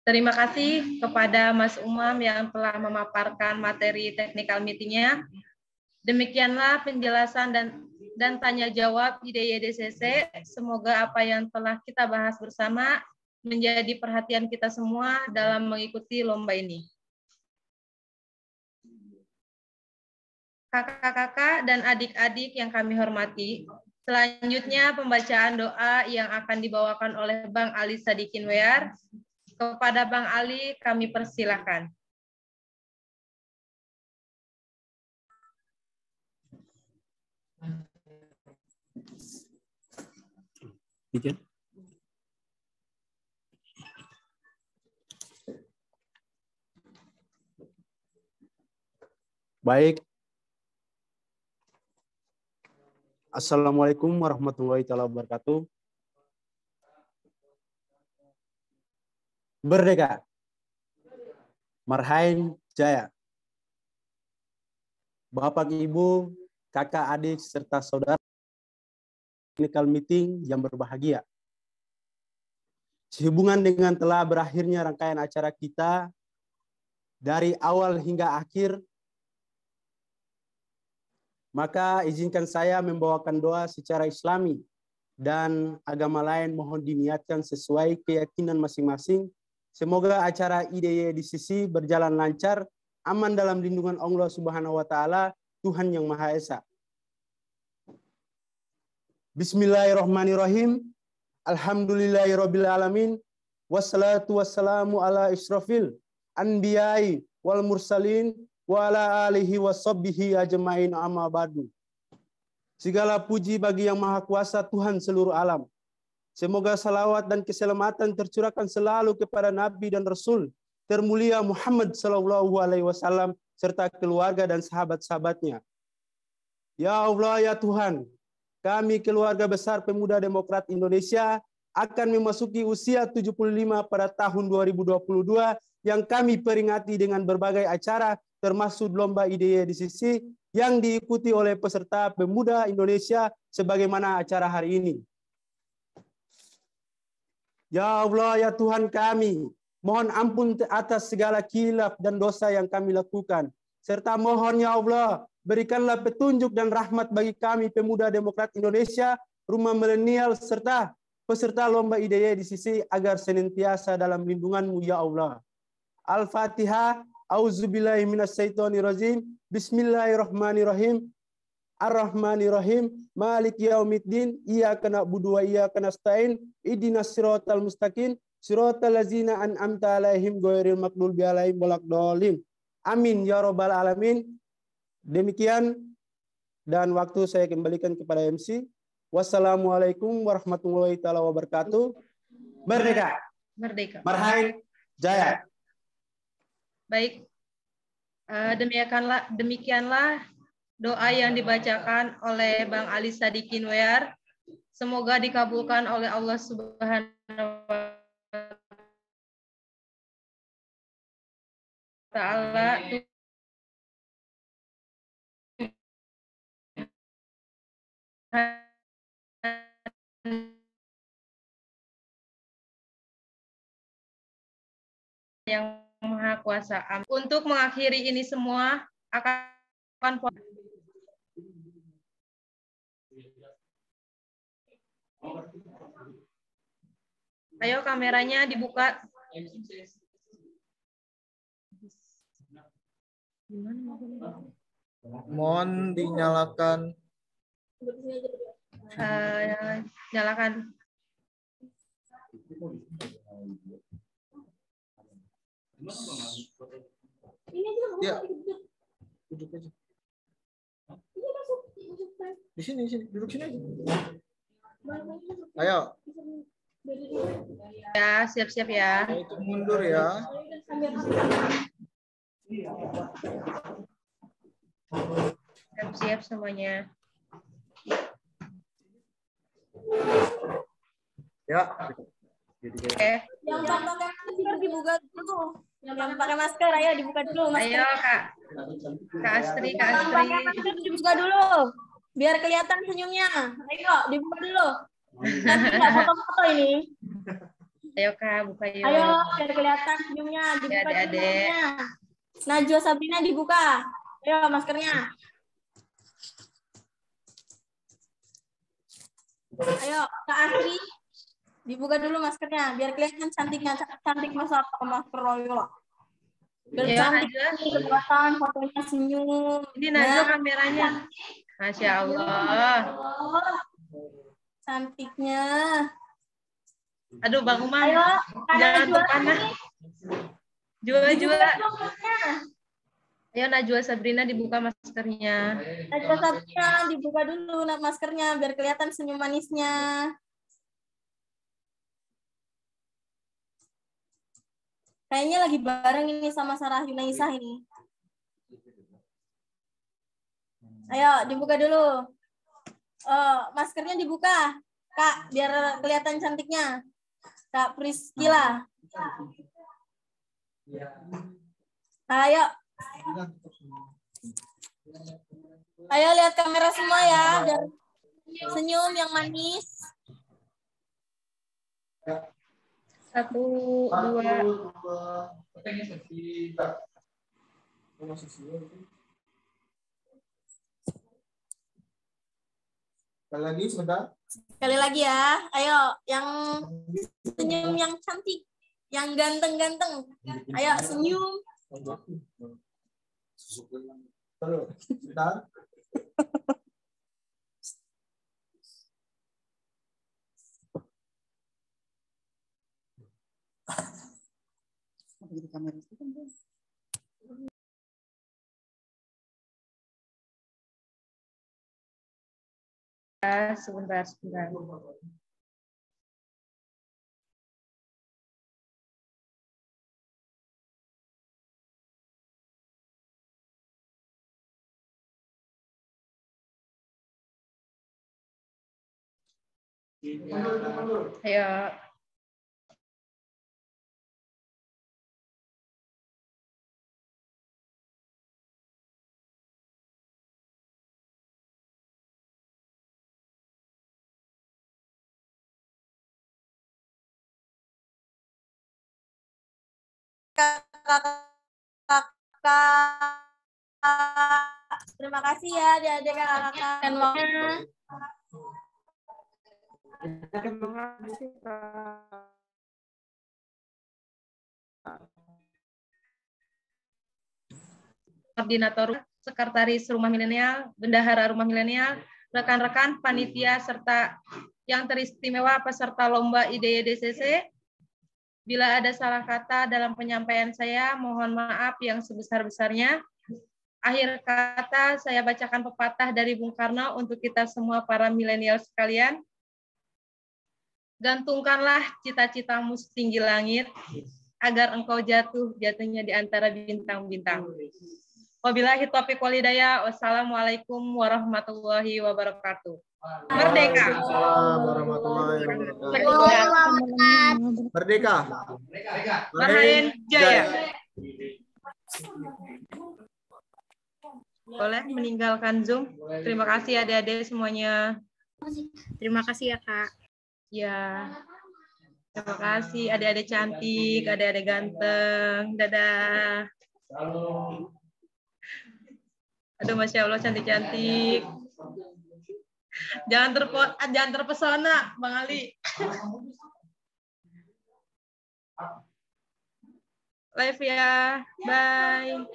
Speaker 1: terima kasih kepada Mas Umam yang telah memaparkan materi technical meeting-nya. Demikianlah penjelasan dan tanya jawab IDY-DCC. Semoga apa yang telah kita bahas bersama menjadi perhatian kita semua dalam mengikuti lomba ini. Kakak-kakak dan adik-adik yang kami hormati, selanjutnya pembacaan doa yang akan dibawakan oleh Bang Ali Sadikin Wear. Kepada Bang Ali kami persilahkan.
Speaker 11: Baik. Assalamualaikum warahmatullahi wabarakatuh. Merdeka. Marhain Jaya. Bapak, Ibu, kakak, adik, serta saudara technical meeting yang berbahagia. Sehubungan dengan telah berakhirnya rangkaian acara kita dari awal hingga akhir, maka izinkan saya membawakan doa secara Islami dan agama lain mohon diniatkan sesuai keyakinan masing-masing. Semoga acara IDY-DCC berjalan lancar, aman dalam lindungan Allah Subhanahu wa Ta'ala, Tuhan yang Maha Esa. Bismillahirrahmanirrahim. Alhamdulillahirabbil alamin. Wassalatu wassalamu ala isyrafil anbiya'i wal mursalin wa ala alihi washabbihi ajmain amma ba'du. Segala puji bagi yang Maha Kuasa Tuhan seluruh alam. Semoga salawat dan keselamatan tercurahkan selalu kepada Nabi dan Rasul termulia Muhammad sallallahu alaihi wasallam serta keluarga dan sahabat-sahabatnya. Ya Allah, ya Tuhan, kami keluarga besar Pemuda Demokrat Indonesia akan memasuki usia 75 pada tahun 2022 yang kami peringati dengan berbagai acara termasuk lomba IDY-DCC yang diikuti oleh peserta Pemuda Indonesia sebagaimana acara hari ini. Ya Allah, ya Tuhan kami, mohon ampun atas segala khilaf dan dosa yang kami lakukan. Serta mohon ya Allah, berikanlah petunjuk dan rahmat bagi kami Pemuda Demokrat Indonesia, Rumah Milenial, serta peserta lomba IDY-DCC agar senantiasa dalam lindungan-Mu ya Allah. Al-Fatihah. Auzubillahi minasyaitonirrajim. Bismillahirrahmanirrahim. Ar-Rahmanirrahim. Maliki yaumiddin. Iyyaka na'budu wa iyyaka nasta'in. Ihdinas siratal mustaqim. Siratal ladzina an'amta 'alaihim ghairil maghdubi 'alaihim waladdallin. Amin ya rabbal alamin. Demikian dan waktu saya kembalikan kepada MC. Wassalamualaikum warahmatullahi taala wabarakatuh. Merdeka.
Speaker 1: Merdeka.
Speaker 11: Marhain Jaya.
Speaker 1: Baik, demikianlah doa yang dibacakan oleh Bang Ali Sadikin Wear. Semoga dikabulkan oleh Allah Subhanahu wa Ta'ala. Yang Maha Kuasa. Untuk mengakhiri ini semua akan ayo kameranya dibuka.
Speaker 5: Mohon dinyalakan.
Speaker 1: Nyalakan.
Speaker 5: Ya, duduk aja. Di sini, duduk sini aja. Ayo.
Speaker 1: Ya, siap-siap ya.
Speaker 5: Itu mundur ya.
Speaker 1: Siap-siap semuanya.
Speaker 5: Ya.
Speaker 1: Oke.
Speaker 4: Yang pakai masker dibuka dulu. Yang pakai masker, ayo dibuka dulu masker.
Speaker 1: Ayo Kak. Kak Astri, Kak
Speaker 4: Yang
Speaker 1: Astri.
Speaker 4: pakai masker dibuka dulu. Biar kelihatan senyumnya. Ayo dibuka dulu. Nanti nggak foto-foto ini.
Speaker 1: Ayo Kak, buka yuk.
Speaker 4: Ayo biar kelihatan senyumnya. Dibuka
Speaker 1: Ya,
Speaker 4: dulu
Speaker 1: Adik.
Speaker 4: maskernya. Najwa Sabrina dibuka. Ayo maskernya. Ayo Kak Astri. Dibuka dulu maskernya, biar kelihatan cantiknya. Cantik masa pakai masker royal. Biar
Speaker 1: Ayo,
Speaker 4: cantik,
Speaker 1: Najwa.
Speaker 4: kelihatan fotonya senyum.
Speaker 1: Ini Najwa kameranya. Masya Allah.
Speaker 4: Cantiknya.
Speaker 1: Aduh, Bang Umar.
Speaker 4: Ayo,
Speaker 1: jangan terpanah. Jua. Ayo Najwa Sabrina dibuka maskernya.
Speaker 4: Najwa Sabrina dibuka dulu maskernya, biar kelihatan senyum manisnya. Kayaknya lagi bareng ini sama Sarah Yunaisah ini. Ayo dibuka dulu. Maskernya dibuka, Kak, biar kelihatan cantiknya. Kak Priscila. Ayo. Ayo lihat kamera semua ya, biar senyum yang manis.
Speaker 1: 1, 2.
Speaker 5: Sekali lagi sebentar.
Speaker 4: Sekali lagi ya. Ayo yang senyum yang cantik, yang ganteng-ganteng. Ayo senyum.
Speaker 5: Terus, sebentar.
Speaker 1: Sebentar. Ayo.
Speaker 4: Kakak. Terima kasih ya adik-adik kakak dan maunya.
Speaker 8: Terima kasih, Kak.
Speaker 1: Koordinator, Sekretaris Rumah Milenial, Bendahara Rumah Milenial, rekan-rekan panitia serta yang teristimewa peserta lomba IDEDCC. Bila ada salah kata dalam penyampaian saya, mohon maaf yang sebesar-besarnya. Akhir kata saya bacakan pepatah dari Bung Karno untuk kita semua para milenial sekalian. Gantungkanlah cita-citamu setinggi langit, agar engkau jatuhnya di antara bintang-bintang. Wabillahi taufiq wal hidayah. Wassalamualaikum warahmatullahi wabarakatuh. Merdeka.
Speaker 5: Warahmatullahi wabarakatuh. Merdeka.
Speaker 1: Marhaen Jaya. Boleh meninggalkan Zoom. Terima kasih adik-adik semuanya.
Speaker 10: Terima kasih ya, Kak.
Speaker 1: Ya. Terima kasih adik-adik cantik, adik-adik ganteng. Dadah. Aduh, Masya Allah cantik-cantik. Jangan terpesona, Bang Ali. Live ya. Bye.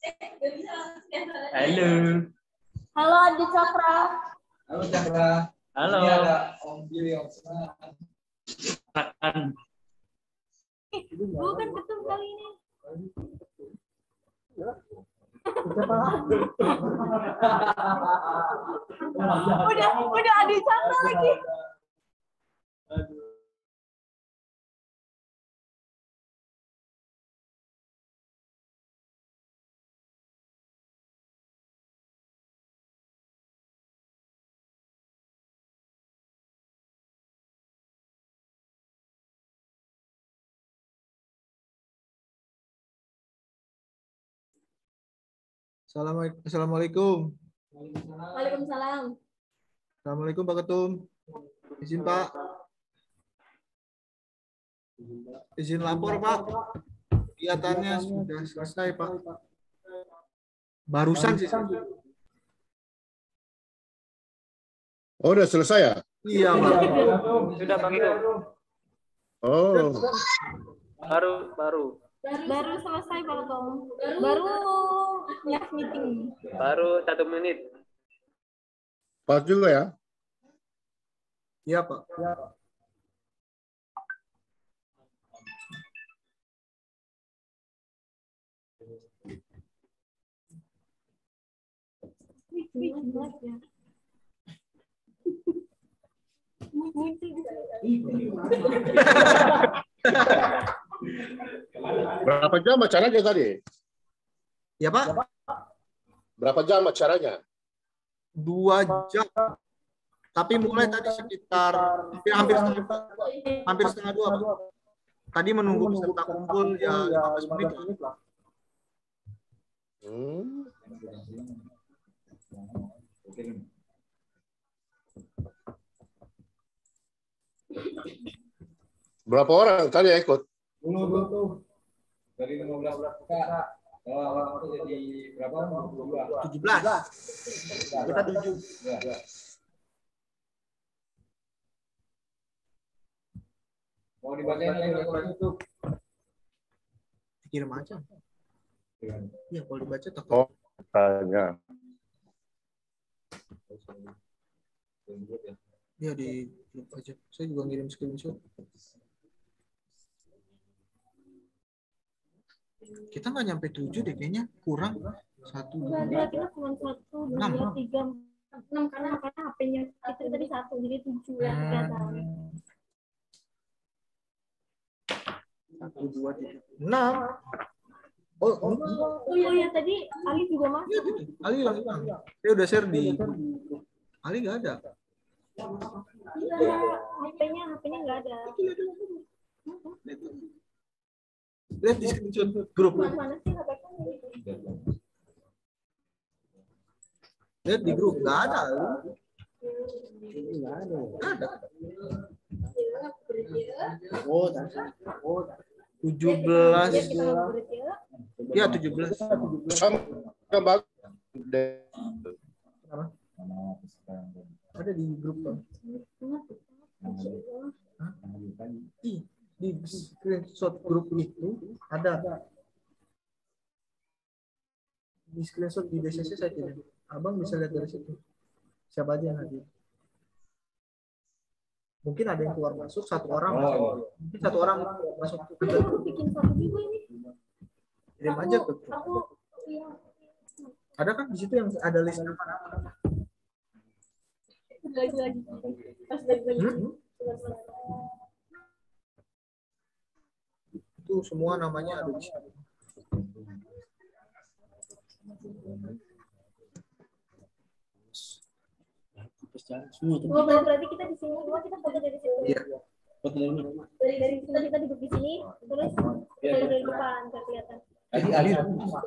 Speaker 7: Halo.
Speaker 4: Halo Adi Cakra.
Speaker 12: Halo Cakra.
Speaker 7: Halo.
Speaker 12: Ini ada Om Billy, Om Semangat.
Speaker 4: Bukan ketum kali ini. udah Adi Cakra lagi.
Speaker 5: Assalamualaikum.
Speaker 4: Waalaikumsalam.
Speaker 5: Assalamualaikum Pak Ketum. Izin Pak. Izin lapor Pak. Kegiatannya sudah selesai Pak. Barusan sih.
Speaker 3: Oh, udah selesai ya?
Speaker 5: Iya Pak.
Speaker 7: Sudah Pak Ketum.
Speaker 3: Oh.
Speaker 7: Baru
Speaker 4: selesai Pak Ketum. Baru live meeting.
Speaker 7: Baru 1 menit.
Speaker 3: Pas juga ya?
Speaker 5: Iya Pak.
Speaker 3: Berapa jam acaranya tadi?
Speaker 5: Ya Pak.
Speaker 3: Berapa jam acaranya?
Speaker 5: 2 jam. Tapi mulai tadi sekitar hampir setengah 2 Pak. Tadi menunggu peserta kumpul ya 15 menit lah.
Speaker 3: Berapa orang tadi yang ikut?
Speaker 12: 10 tuh. Dari 15 kakak. Kalau itu jadi berapa?
Speaker 5: 17. Kita 7.
Speaker 12: Ya. Mau dibacain itu?
Speaker 5: Kirim aja. Iya, kalau dibaca takut.
Speaker 3: Oh, tanya.
Speaker 5: Iya di grup aja. Saya juga ngirim screenshot. Kita nggak nyampe 7 deh kayaknya, kurang 1, 2,
Speaker 4: kita cuma 1, 2, 3, 6 karena HP-nya kita tadi 1 jadi 7 yang kelihatan.
Speaker 5: 1, 2, 3, 6.
Speaker 4: Oh iya tadi Ali juga masuk.
Speaker 5: Iya, Ali hilang. Saya udah share di Ali nggak ada.
Speaker 4: Iya, HP-nya nggak ada.
Speaker 5: Lihat di screenshot grup.
Speaker 4: Mana sih HP-nya?
Speaker 5: Lihat di grup nggak ada. Nggak ada. Oh, 17. Ya 17. Ada di grup Bang. Di screenshot grup itu ada. Di screenshot di DCC saya kirim. Abang bisa lihat dari situ. Siapa aja yang hadir. Mungkin ada yang keluar masuk, 1 orang masuk. Mungkin 1 orang masuk.
Speaker 4: Bikin satu juga ini.
Speaker 5: Kirim aja ke grup. Ada kan di situ yang ada list nama-nama.
Speaker 4: Lagi. Pas lagi.
Speaker 5: Itu semua namanya ada di situ.
Speaker 4: Berarti kita di sini semua kita foto dari situ.
Speaker 5: Iya.
Speaker 4: Dari kita duduk di sini terus dari depan kelihatan.